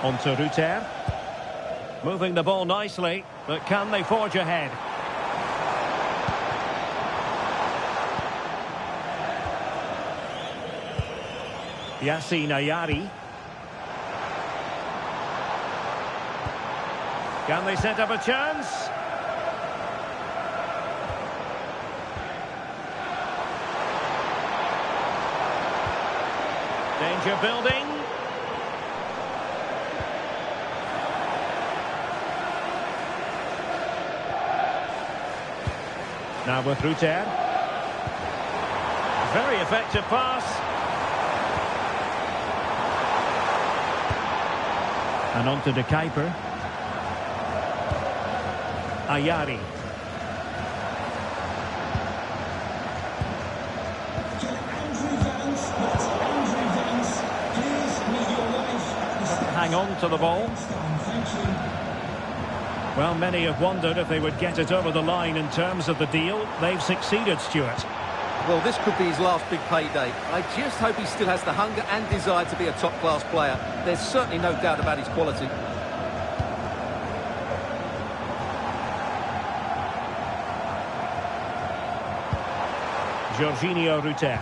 On to Ruter. Moving the ball nicely, but can they forge ahead? Yassine Ayari. Can they set up a chance? Danger building. Now with Ruter. Very effective pass. And on to the Goalkeeper. Ayari. Hang on to the ball. Well, many have wondered if they would get it over the line in terms of the deal. They've succeeded, Stuart. Well, this could be his last big payday. I just hope he still has the hunger and desire to be a top-class player. There's certainly no doubt about his quality. Jorginho Ruter.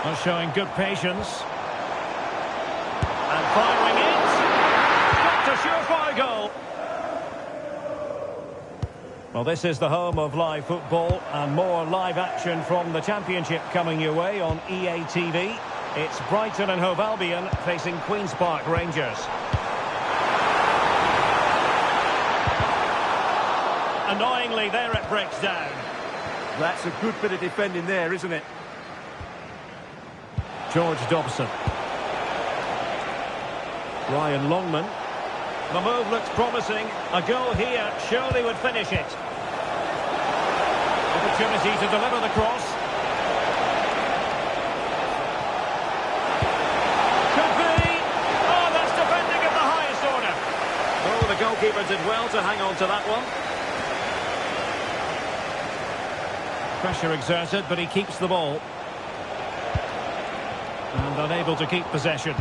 Well, showing good patience. And firing it. Got a surefire goal. Well, this is the home of live football, and more live action from the Championship coming your way on EA TV. It's Brighton and Hove Albion facing Queen's Park Rangers. Annoyingly, there it breaks down. That's a good bit of defending there, isn't it? George Dobson. Ryan Longman. The move looks promising. A goal here surely would finish it. Opportunity to deliver the cross. Could be. Oh, that's defending the goalkeeper did well to hang on to that one. Pressure exerted, but he keeps the ball. And unable to keep possession.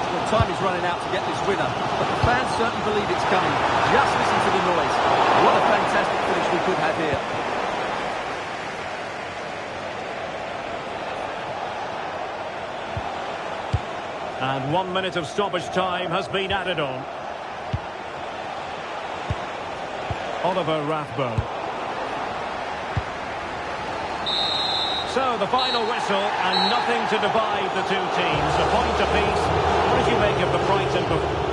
Well, time is running out to get this winner, but the fans certainly believe it's coming. Just listen to the noise. What a fantastic finish we could have here. And 1 minute of stoppage time has been added on. Oliver Rathbone. So the final whistle and nothing to divide the two teams. A point apiece. What did you make of the Brighton performance?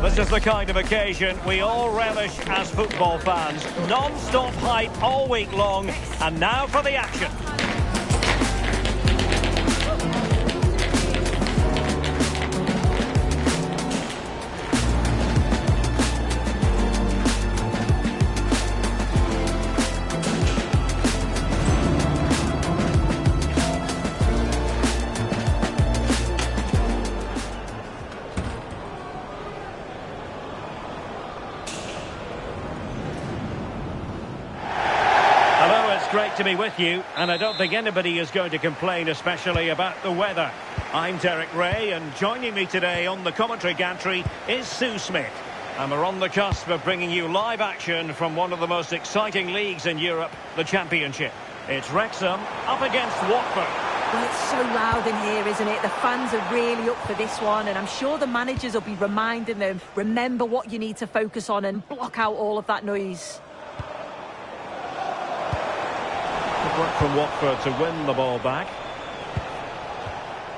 This is the kind of occasion we all relish as football fans. Non-stop hype all week long, and now for the action. Great to be with you, and I don't think anybody is going to complain, especially about the weather. I'm Derek Ray, and joining me today on the commentary gantry is Sue Smith. And we're on the cusp of bringing you live action from one of the most exciting leagues in Europe, the Championship. It's Wrexham up against Watford. Well, it's so loud in here, isn't it? The fans are really up for this one, and I'm sure the managers will be reminding them, remember what you need to focus on and block out all of that noise. Work from Watford to win the ball back.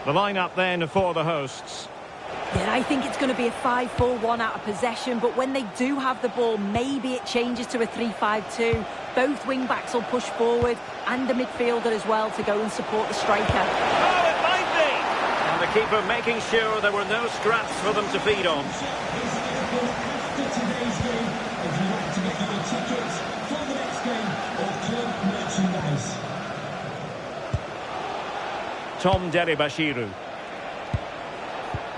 The line-up then for the hosts. Yeah, I think it's going to be a 5-4-1 out of possession, but when they do have the ball, maybe it changes to a 3-5-2. Both wing-backs will push forward, and the midfielder as well to go and support the striker. Oh, it might be! And the keeper making sure there were no scraps for them to feed on. After today's game, if you'd like to get your tickets for the next game or club merchandise. Tom Deribashiru.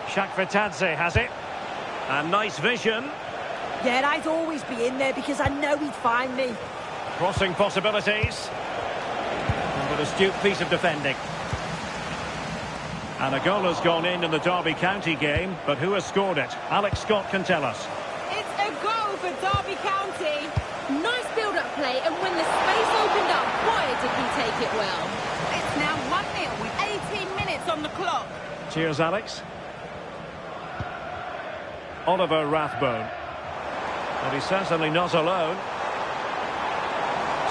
Shakvetadze has it. And nice vision. Yeah, I'd always be in there because I know he'd find me. Crossing possibilities. And an astute piece of defending. And a goal has gone in the Derby County game, but who has scored it? Alex Scott can tell us. It's a goal for Derby County. Nice build-up play, and when the space opened up, boy, did he take it well. It's now 1-0 with 18 minutes on the clock. Cheers, Alex. Oliver Rathbone. But he's certainly not alone.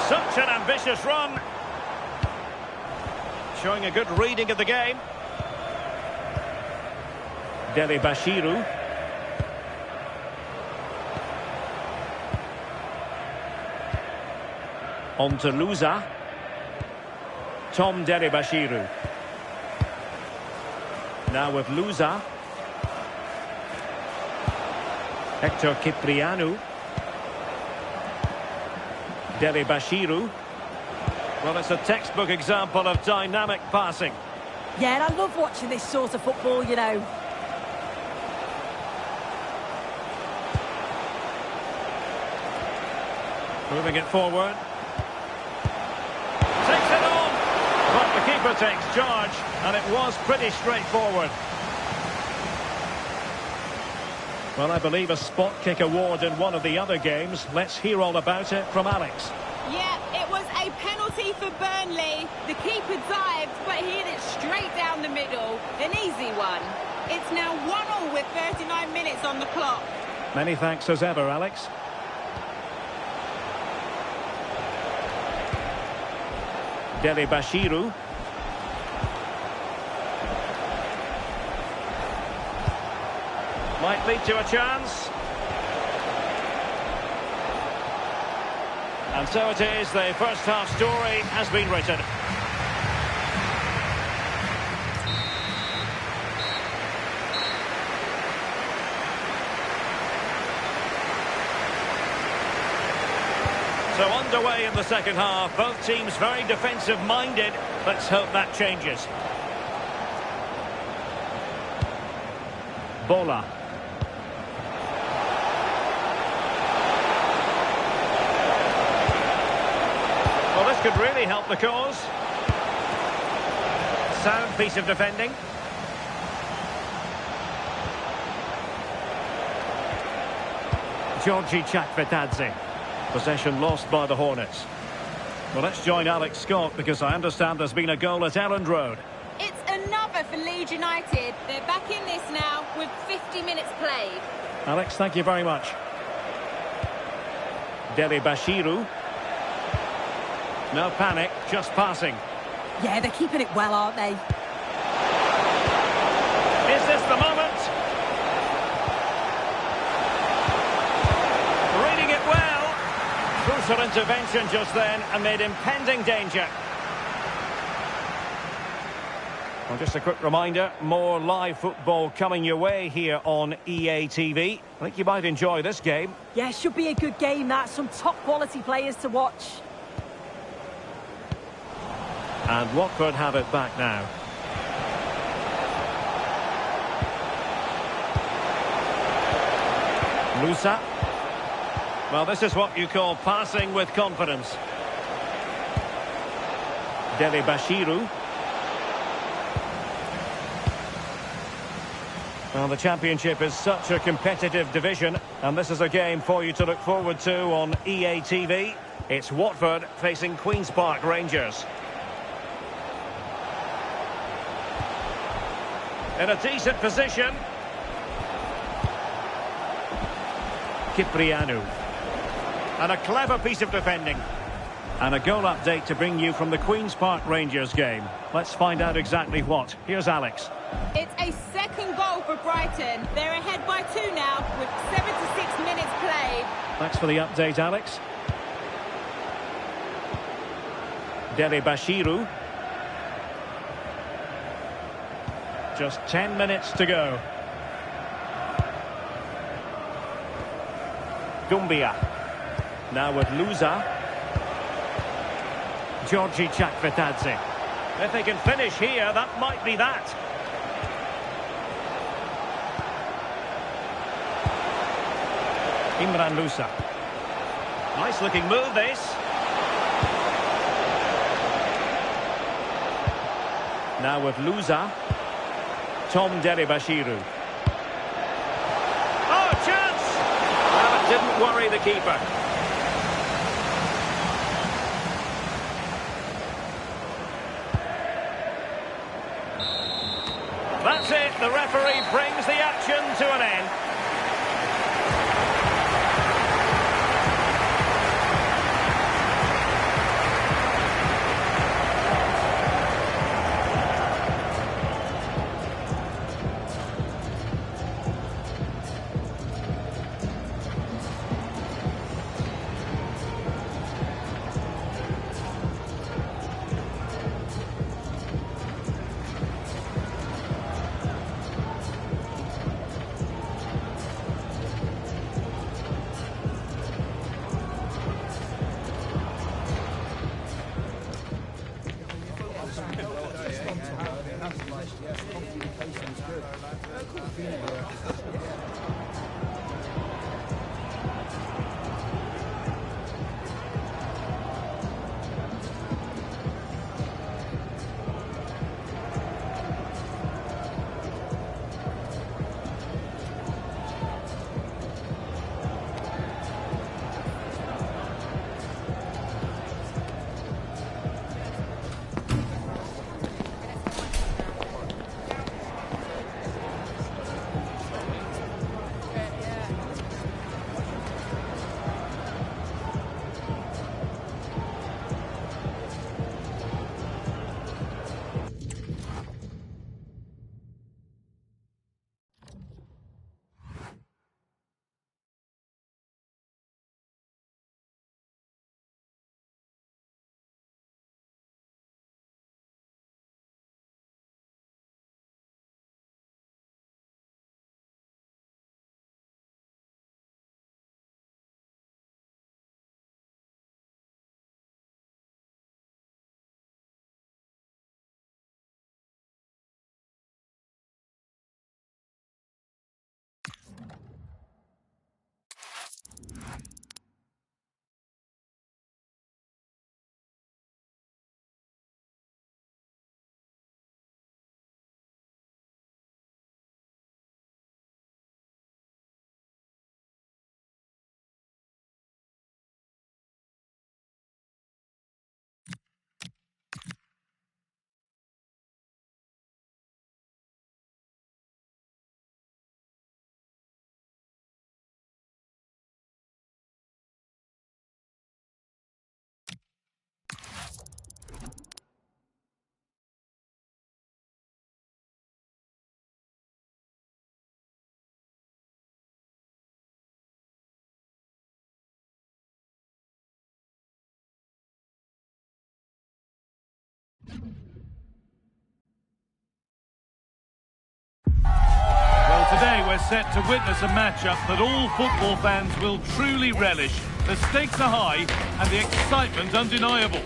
Such an ambitious run. Showing a good reading of the game. Deribashiru. On to Luza. Tom Deribashiru. Now with Luza. Hector Ciprianu. Deribashiru. Well, it's a textbook example of dynamic passing. Yeah, and I love watching this sort of football, you know. Moving it forward. Takes it on! But the keeper takes charge, and it was pretty straightforward. Well, I believe a spot kick award in one of the other games. Let's hear all about it from Alex. Yeah, it was a penalty for Burnley. The keeper dived, but he hit it straight down the middle. An easy one. It's now 1-1 with 39 minutes on the clock. Many thanks as ever, Alex. Deribashiru. Might lead to a chance. And so it is, the first half story has been written. So underway in the second half, both teams very defensive-minded. Let's hope that changes. Bola. Well, this could really help the cause. Sound piece of defending. Georgi Chakvetadze. Possession lost by the Hornets. Well, let's join Alex Scott because I understand there's been a goal at Elland Road. It's another for Leeds United. They're back in this now with 50 minutes played. Alex, thank you very much. Deli Bashiru. No panic, just passing. Yeah, they're keeping it well, aren't they? Is this the moment? Reading it well. Crucial intervention just then amid impending danger. Well, just a quick reminder, more live football coming your way here on EA TV. I think you might enjoy this game. Yeah, should be a good game, that. Some top quality players to watch. And Watford have it back now. Musa. Well, this is what you call passing with confidence. Deli Bashiru. Well, the Championship is such a competitive division, and this is a game for you to look forward to on EA TV. It's Watford facing Queen's Park Rangers. In a decent position. Cipriano. And a clever piece of defending. And a goal update to bring you from the Queen's Park Rangers game. Let's find out exactly what. Here's Alex. It's a second goal for Brighton. They're ahead by 2 now with 76 minutes played. Thanks for the update, Alex. Deli Bashiru. Just 10 minutes to go. Dumbia. Now with Luza. Georgi Chakvetadze. If they can finish here, that might be that. Imran Lusa. Nice looking move, this. Now with Luza. Tom Deli Bashiru. Oh, chance! Well, it didn't worry the keeper. That's it. The referee brings the action to an end. we're set to witness a matchup that all football fans will truly relish. The stakes are high and the excitement undeniable.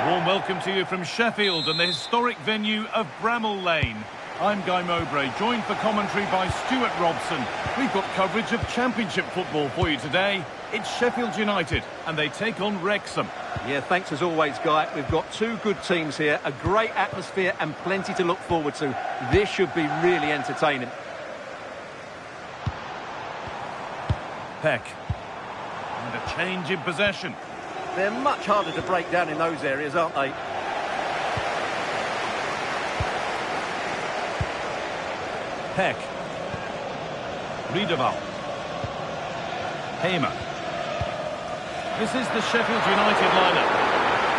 Warm welcome to you from Sheffield and the historic venue of Bramall Lane. I'm Guy Mowbray, joined for commentary by Stuart Robson. We've got coverage of Championship football for you today. It's Sheffield United and they take on Wrexham. Yeah, thanks as always, Guy. We've got two good teams here, a great atmosphere and plenty to look forward to. This should be really entertaining. Peck. And a change in possession. They're much harder to break down in those areas, aren't they? Peck. Riedewald. Hamer. This is the Sheffield United lineup.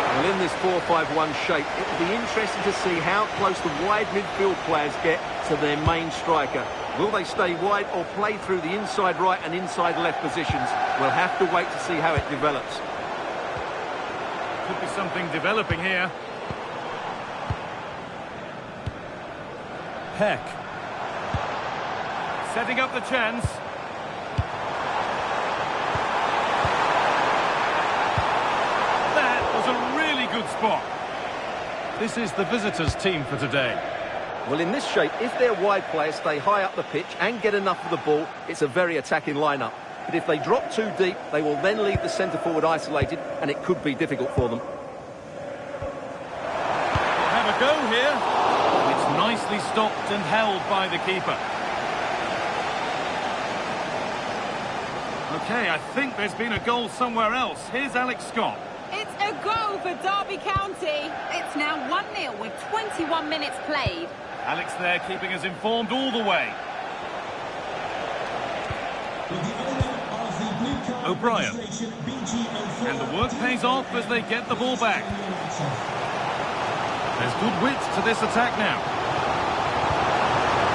Well, in this 4-5-1 shape, it will be interesting to see how close the wide midfield players get to their main striker. Will they stay wide or play through the inside right and inside left positions? We'll have to wait to see how it develops. Could be something developing here. Peck. Setting up the chance. That was a really good spot. This is the visitors' team for today. Well, in this shape, if their wide players stay high up the pitch and get enough of the ball, it's a very attacking lineup. But if they drop too deep, they will then leave the centre-forward isolated, and it could be difficult for them. We'll have a go here. It's nicely stopped and held by the keeper. OK, I think there's been a goal somewhere else. Here's Alex Scott. It's a goal for Derby County. It's now 1-0 with 21 minutes played. Alex there keeping us informed all the way. O'Brien. And the work pays off as they get the ball back. There's good width to this attack now.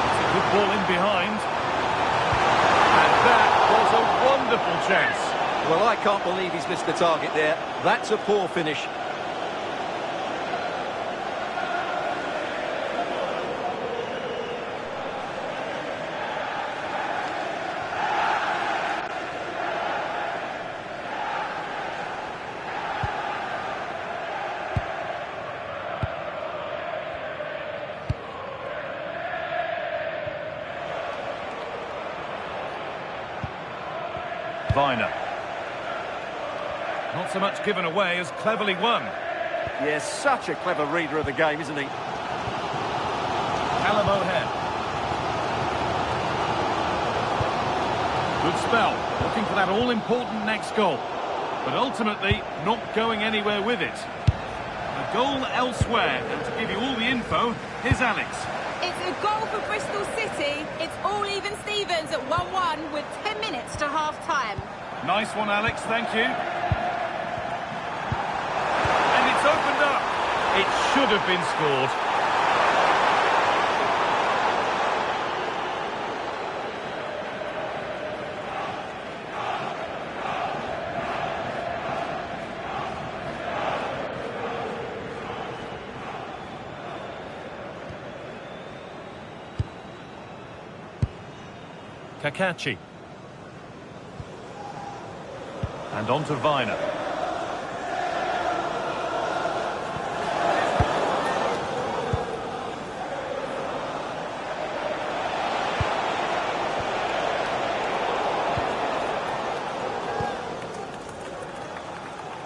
It's a good ball in behind. And that was a wonderful chance. Well, I can't believe he's missed the target there. That's a poor finish. Viner. Not so much given away as cleverly won. Yes, such a clever reader of the game, isn't he? Callum O'Hare. Good spell, looking for that all-important next goal. But ultimately, not going anywhere with it. A goal elsewhere, and to give you all the info, here's Alex. It's a goal for Bristol City. It's all even Stevens at 1-1 with 10 minutes to half-time. Nice one, Alex, thank you. And it's opened up. It should have been scored. Kakachi. And on to Viner.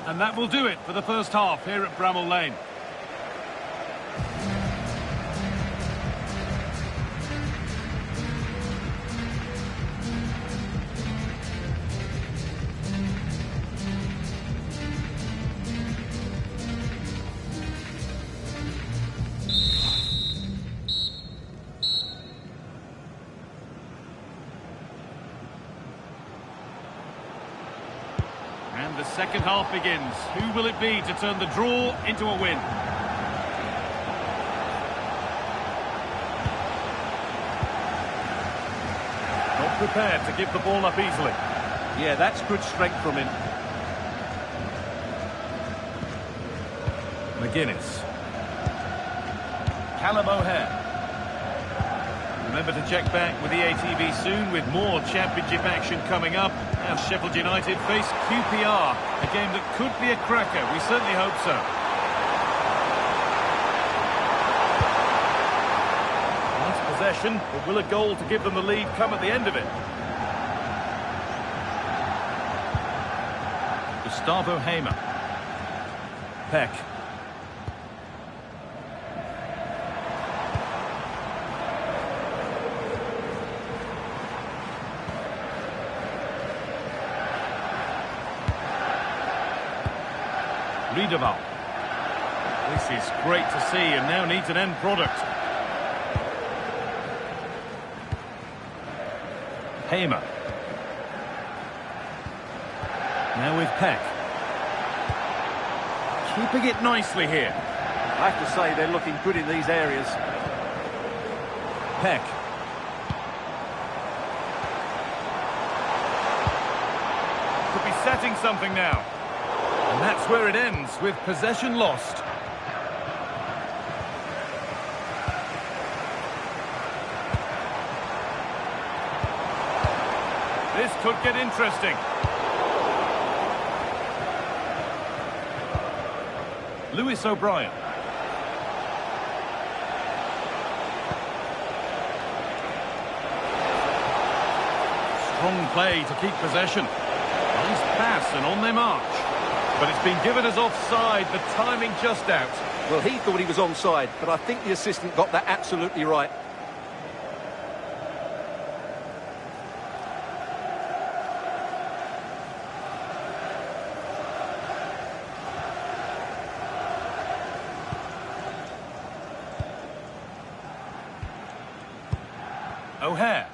And that will do it for the first half here at Bramall Lane. And the second half begins. Who will it be to turn the draw into a win? Not prepared to give the ball up easily. Yeah, that's good strength from him. McGuinness. Callum O'Hare. Remember to check back with EATV soon with more championship action coming up as Sheffield United face QPR, a game that could be a cracker. We certainly hope so. Nice possession, but will a goal to give them the lead come at the end of it? Gustavo Hamer. Peck. Riedewald. This is great to see and now needs an end product. Hamer. Now with Peck. Keeping it nicely here. I have to say they're looking good in these areas. Peck. Could be setting something now. And that's where it ends, with possession lost. This could get interesting. Lewis O'Brien. Strong play to keep possession. Nice pass and on their march. But it's been given as offside, the timing just out. Well, he thought he was onside, but I think the assistant got that absolutely right. O'Hare.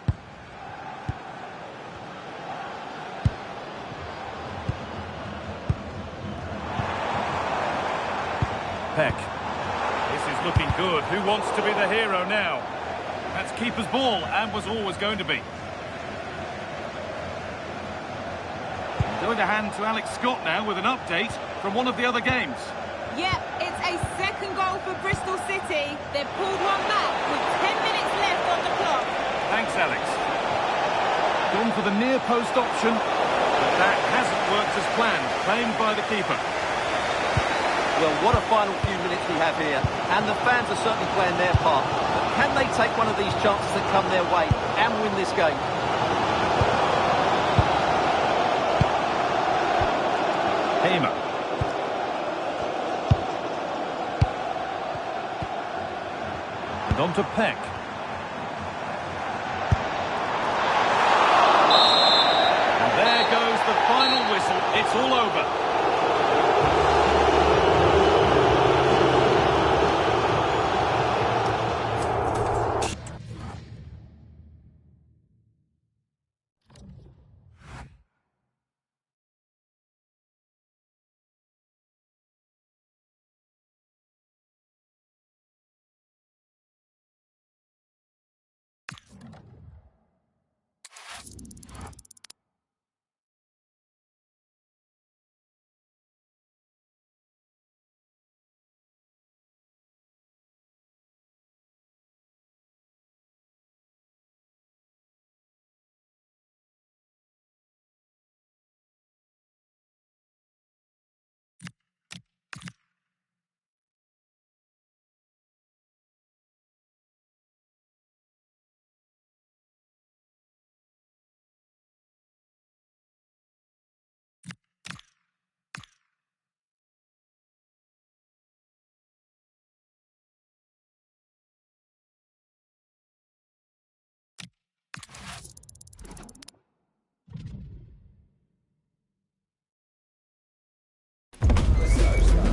Peck. This is looking good. Who wants to be the hero now? That's keeper's ball and was always going to be. Going to hand to Alex Scott now with an update from one of the other games. Yep, it's a second goal for Bristol City. They've pulled one back with 10 minutes left on the clock. Thanks, Alex. Gone for the near post option, but that hasn't worked as planned. Claimed by the keeper. Well, what a final few minutes we have here. And the fans are certainly playing their part. But can they take one of these chances that come their way and win this game? Hamer. And on to Peck. And there goes the final whistle. It's all over.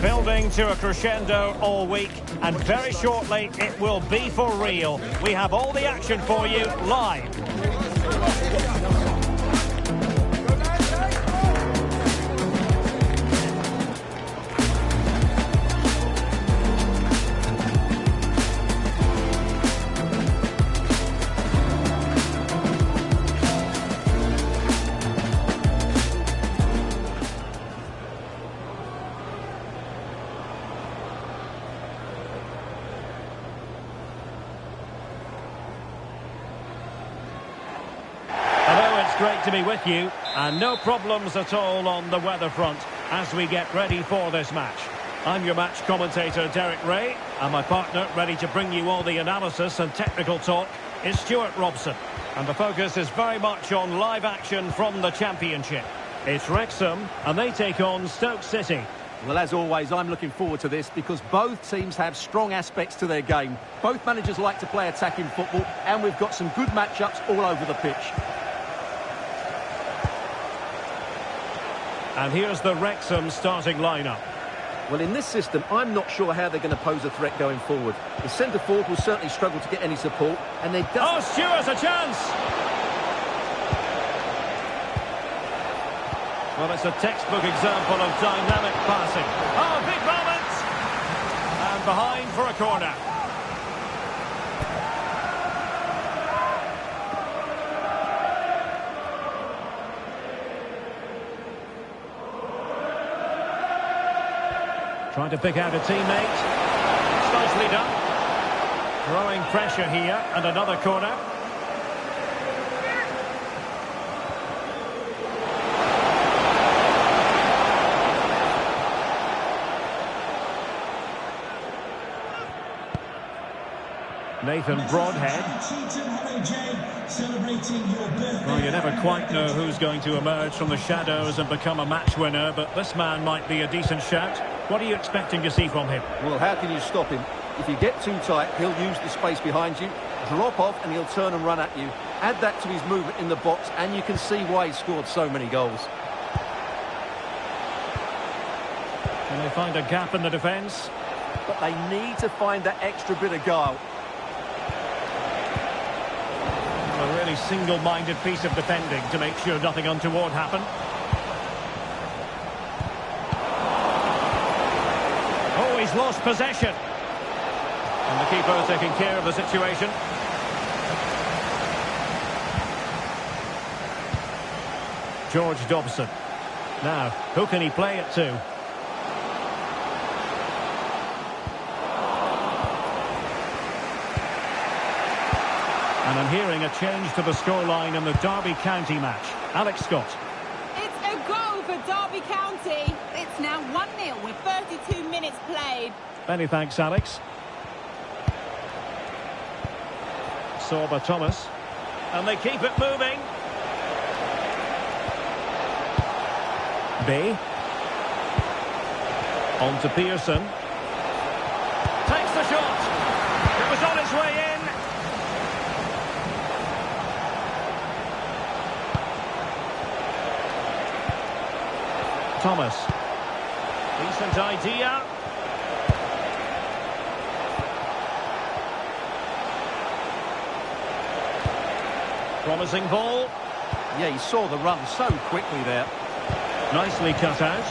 Building to a crescendo all week, and very shortly it will be for real. We have all the action for you live. great to be with you, and no problems at all on the weather front as we get ready for this match. I'm your match commentator, Derek Ray, and my partner, ready to bring you all the analysis and technical talk, is Stuart Robson. And the focus is very much on live action from the Championship. It's Wrexham, and they take on Stoke City. Well, as always, I'm looking forward to this because both teams have strong aspects to their game. Both managers like to play attacking football, and we've got some good matchups all over the pitch. And here's the Wrexham starting lineup. Well, in this system, I'm not sure how they're going to pose a threat going forward. The centre forward will certainly struggle to get any support, and they doesn't... Oh, Stewart's a chance! Well, it's a textbook example of dynamic passing. Oh, big moment! And behind for a corner. Trying to pick out a teammate. It's nicely done. Growing pressure here, and another corner. Nathan Broadhead. Well, you never quite know who's going to emerge from the shadows and become a match winner, but this man might be a decent shout. What are you expecting to see from him? Well, how can you stop him? If you get too tight, he'll use the space behind you, drop off, and he'll turn and run at you. Add that to his movement in the box, and you can see why he scored so many goals. Can they find a gap in the defence? But they need to find that extra bit of guile. A really single-minded piece of defending to make sure nothing untoward happened. Oh, he's lost possession. And the keeper taking care of the situation. George Dobson. Now, who can he play it to? And I'm hearing a change to the scoreline in the Derby County match. Alex Scott. It's a goal for Derby County. It's now 1-0 with 32 minutes played. Many thanks, Alex. Sorba Thomas. And they keep it moving. B. On to Pearson. Takes the shot. It was on its way in. Thomas. Decent idea. Promising ball. Yeah, he saw the run so quickly there. Nicely cut out.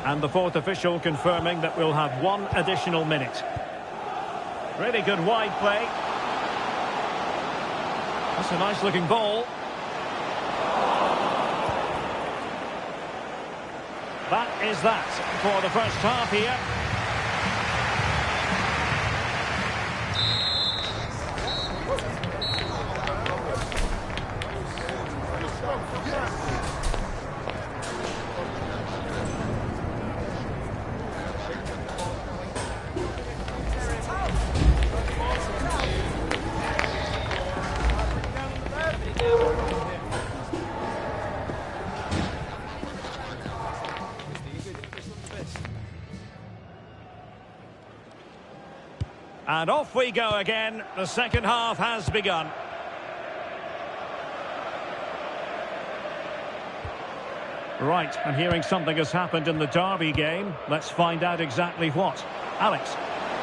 And the fourth official confirming that we'll have one additional minute. Really good wide play. That's a nice looking ball. That is that for the first half here. And off we go again. The second half has begun. Right, I'm hearing something has happened in the Derby game. Let's find out exactly what. Alex.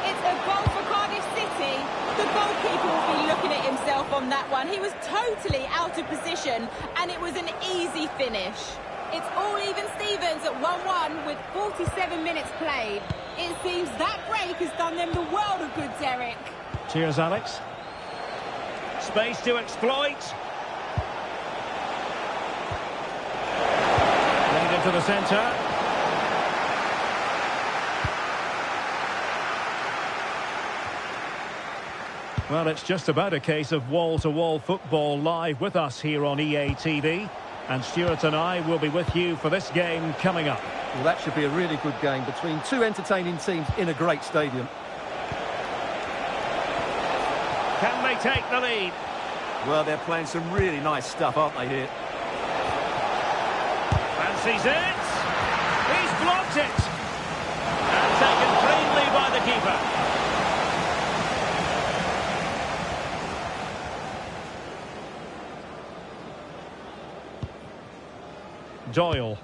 It's a goal for Cardiff City. The goalkeeper will be looking at himself on that one. He was totally out of position, and it was an easy finish. It's all even Stevens at 1-1 with 47 minutes played. It seems that break has done them the world of good, Derek. Cheers, Alex. Space to exploit. Played into the centre. Well, it's just about a case of wall-to-wall football live with us here on EA TV. And Stuart and I will be with you for this game coming up. Well, that should be a really good game between two entertaining teams in a great stadium. Can they take the lead? Well, they're playing some really nice stuff, aren't they, here? Fancies it. He's blocked it. And taken cleanly by the keeper. Doyle.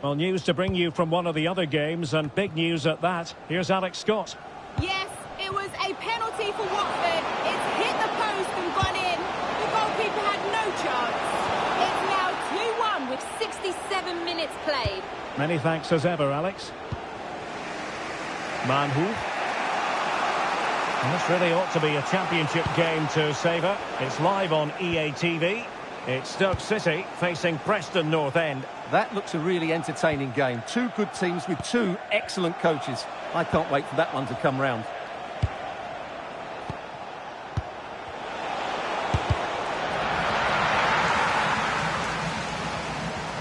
Well, news to bring you from one of the other games, and big news at that. Here's Alex Scott. Yes, it was a penalty for Watford. It's hit the post and gone in. The goalkeeper had no chance. It's now 2-1 with 67 minutes played. Many thanks as ever, Alex. Manhoef. And this really ought to be a championship game to savour. It's live on EA TV. It's Stoke City facing Preston North End. That looks a really entertaining game. Two good teams with two excellent coaches. I can't wait for that one to come round.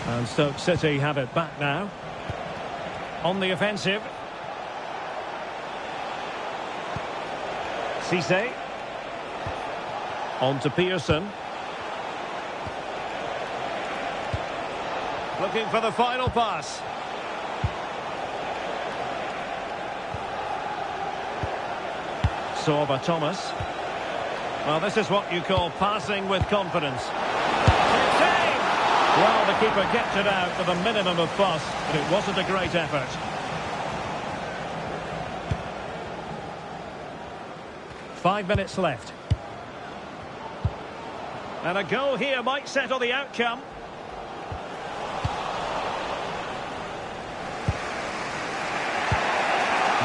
And Stoke City have it back now. On the offensive. Cisse. On to Pearson. Looking for the final pass. Sorba Thomas. Well, this is what you call passing with confidence. Save! Well, the keeper kept it out with a minimum of fuss, but it wasn't a great effort. Five minutes left. And a goal here might settle the outcome.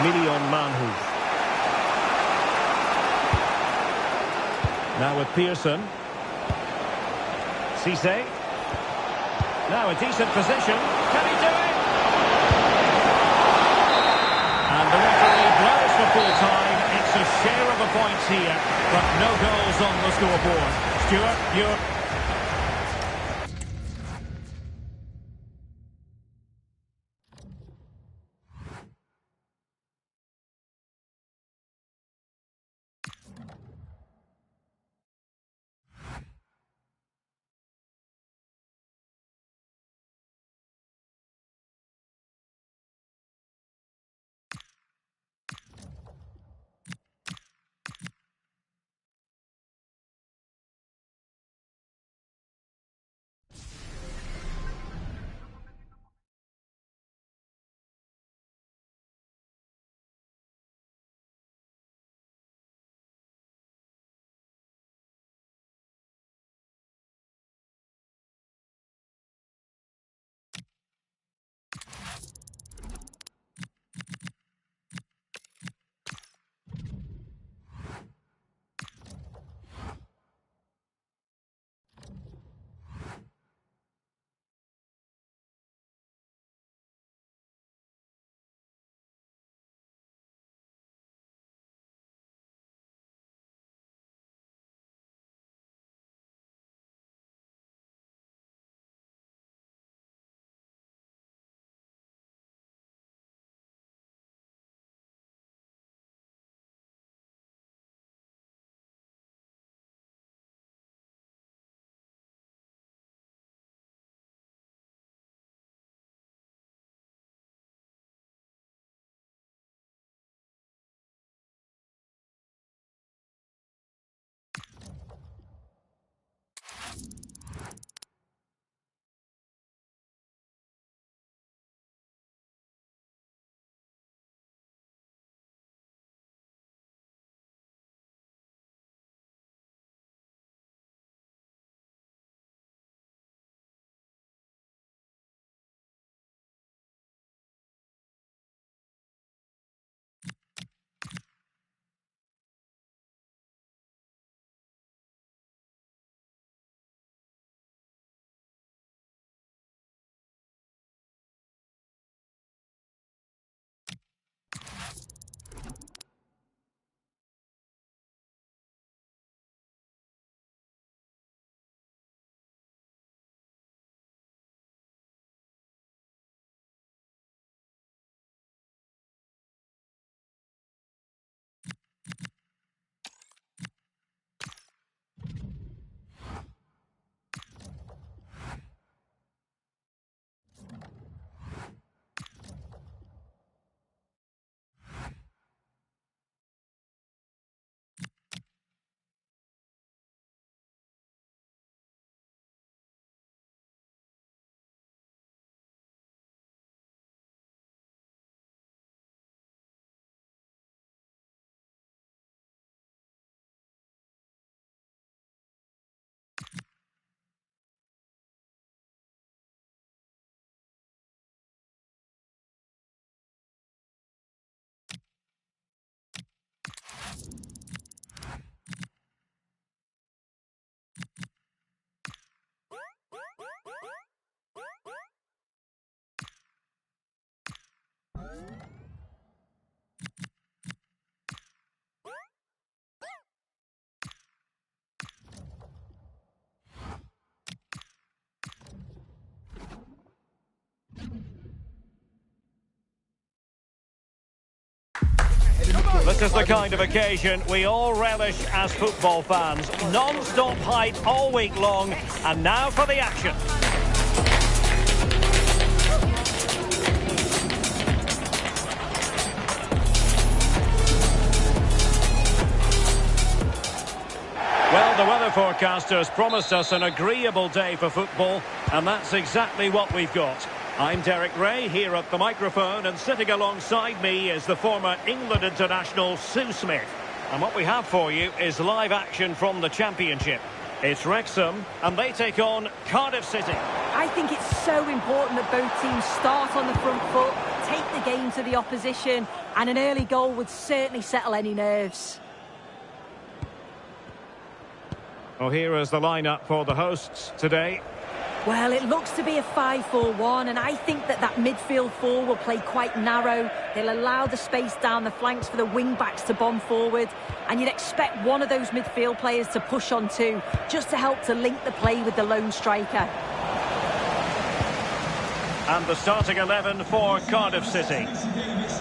Million Manhoef. Now with Pearson. Cisse. Now a decent position. Can he do it? And the referee blows for full time. It's a share of the points here, but no goals on the scoreboard. Stuart, you're... This is the kind of occasion we all relish as football fans. Non-stop hype all week long, and now for the action. Well, the weather forecasters promised us an agreeable day for football, and that's exactly what we've got. I'm Derek Ray, here at the microphone, and sitting alongside me is the former England international Sue Smith. And what we have for you is live action from the Championship. It's Wrexham, and they take on Cardiff City. I think it's so important that both teams start on the front foot, take the game to the opposition, and an early goal would certainly settle any nerves. Well, here is the lineup for the hosts today. Well, it looks to be a 5-4-1, and I think that midfield four will play quite narrow. They'll allow the space down the flanks for the wing-backs to bomb forward, and you'd expect one of those midfield players to push on too, just to help to link the play with the lone striker. And the starting 11 for Cardiff City.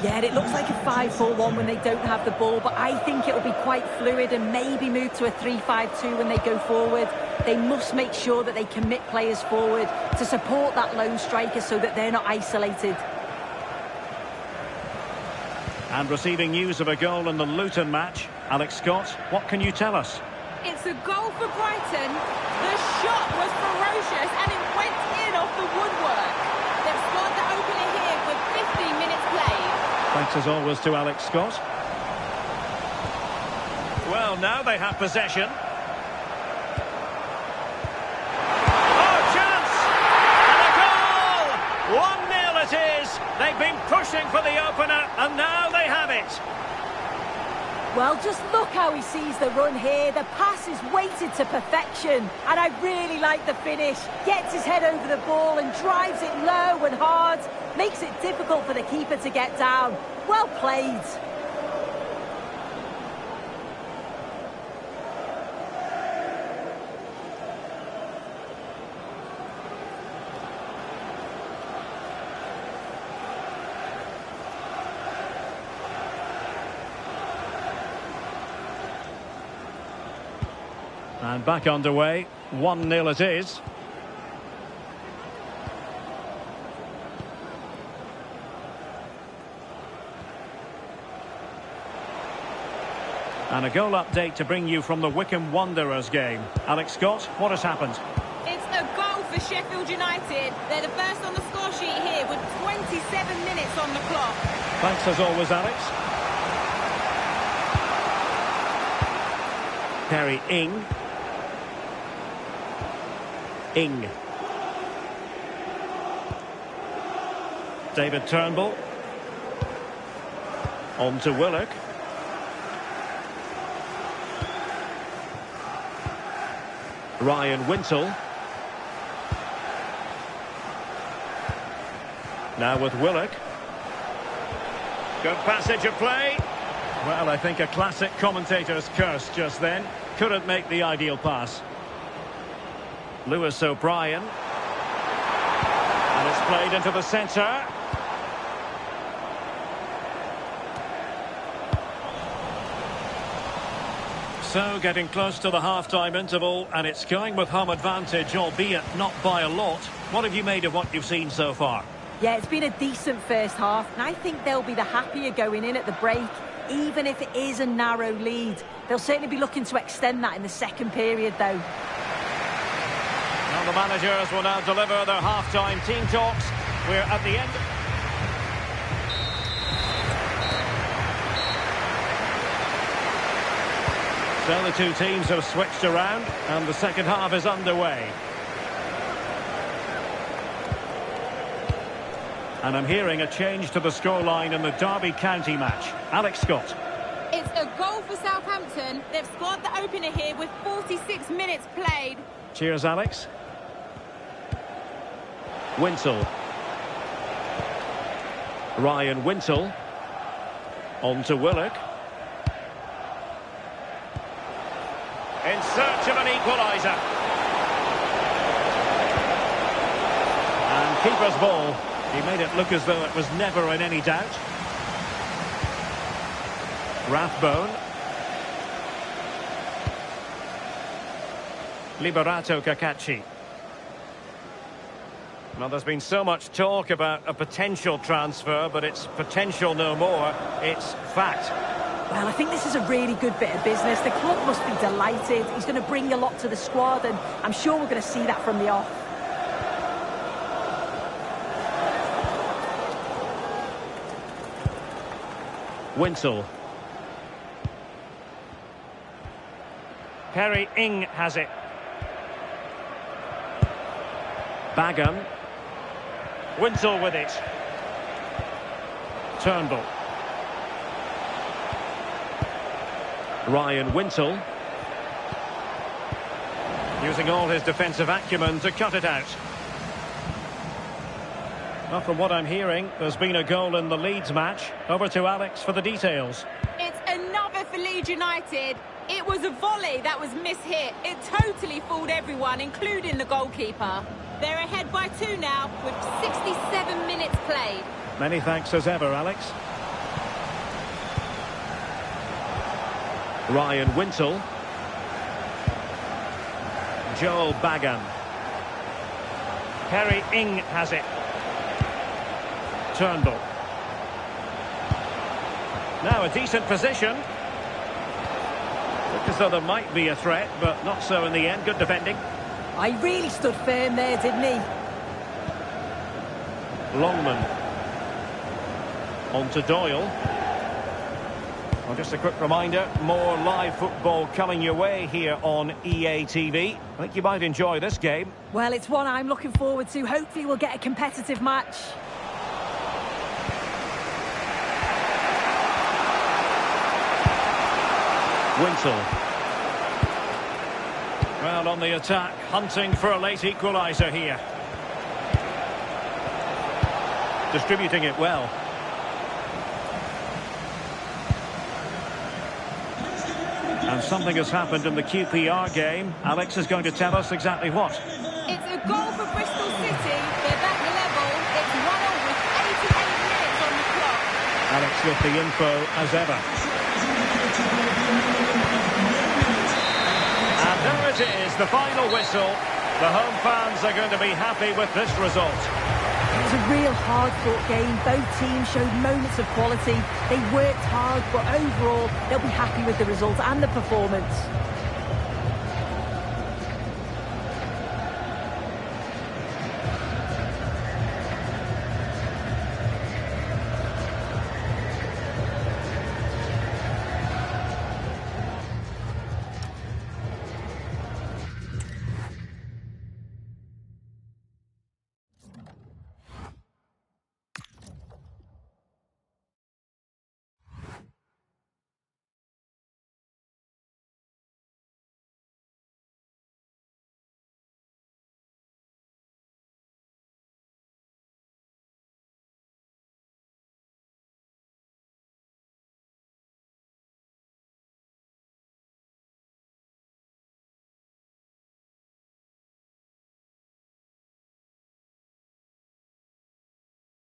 Yeah, it looks like a 5-4-1 when they don't have the ball, but I think it'll be quite fluid and maybe move to a 3-5-2 when they go forward. They must make sure that they commit players forward to support that lone striker so that they're not isolated. And receiving news of a goal in the Luton match, Alex Scott, what can you tell us? It's a goal for Brighton. The shot was ferocious and it went in off the woodwork. They've scored the opener here with 15 minutes played. Thanks as always to Alex Scott. Well, now they have possession. Oh, chance! And a goal! 1-0 it is. They've been pushing for the opener, and now they have it. Well, just look how he sees the run here. The pass is weighted to perfection. And I really like the finish. Gets his head over the ball and drives it low and hard. Makes it difficult for the keeper to get down. Well played. And back underway, 1-0 it is. And a goal update to bring you from the Wycombe Wanderers game. Alex Scott, what has happened? It's a goal for Sheffield United. They're the first on the score sheet here with 27 minutes on the clock. Thanks as always, Alex. Harry Ing. David Turnbull. On to Willock. Ryan Wintle. Now with Willock. Good passage of play. Well, I think a classic commentator's curse just then. Couldn't make the ideal pass. Lewis O'Brien. And it's played into the centre. So, getting close to the half-time interval, and it's going with home advantage, albeit not by a lot. What have you made of what you've seen so far? Yeah, it's been a decent first half, and I think they'll be the happier going in at the break, even if it is a narrow lead. They'll certainly be looking to extend that in the second period, though. Well, the managers will now deliver their half-time team talks. We're at the end. So the two teams have switched around, and the second half is underway. And I'm hearing a change to the scoreline in the Derby County match. Alex Scott. It's a goal for Southampton. They've scored the opener here with 46 minutes played. Cheers, Alex. Wintle. Ryan Wintle. On to Willock. In search of an equaliser. And keeper's ball. He made it look as though it was never in any doubt. Rathbone. Liberato Cacaci. Well, there's been so much talk about a potential transfer, but it's potential no more. It's fact. Well, I think this is a really good bit of business. The club must be delighted. He's going to bring a lot to the squad, and I'm sure we're going to see that from the off. Wintle. Perry Ing has it. Bagam. Wintle with it. Turnbull. Ryan Wintle. Using all his defensive acumen to cut it out. Well, from what I'm hearing, there's been a goal in the Leeds match. Over to Alex for the details. It's another for Leeds United. It was a volley that was mishit. It totally fooled everyone, including the goalkeeper. They're ahead by 2 now, with 67 minutes played. Many thanks as ever, Alex. Ryan Wintle. Joel Bagam. Perry Ing has it. Turnbull. Now a decent position. Looked as though there might be a threat, but not so in the end. Good defending. I really stood firm there, didn't he? Longman. On to Doyle. Well, just a quick reminder, more live football coming your way here on EA TV. I think you might enjoy this game. Well, it's one I'm looking forward to. Hopefully we'll get a competitive match. Wintle. Well, on the attack, hunting for a late equaliser here. Distributing it well. And something has happened in the QPR game. Alex is going to tell us exactly what. It's a goal for Bristol City. They're back level. It's 1-1 with 88 minutes on the clock. Alex with the info as ever. And there it is, the final whistle. The home fans are going to be happy with this result. It was a real hard-fought game. Both teams showed moments of quality. They worked hard, but overall, they'll be happy with the result and the performance.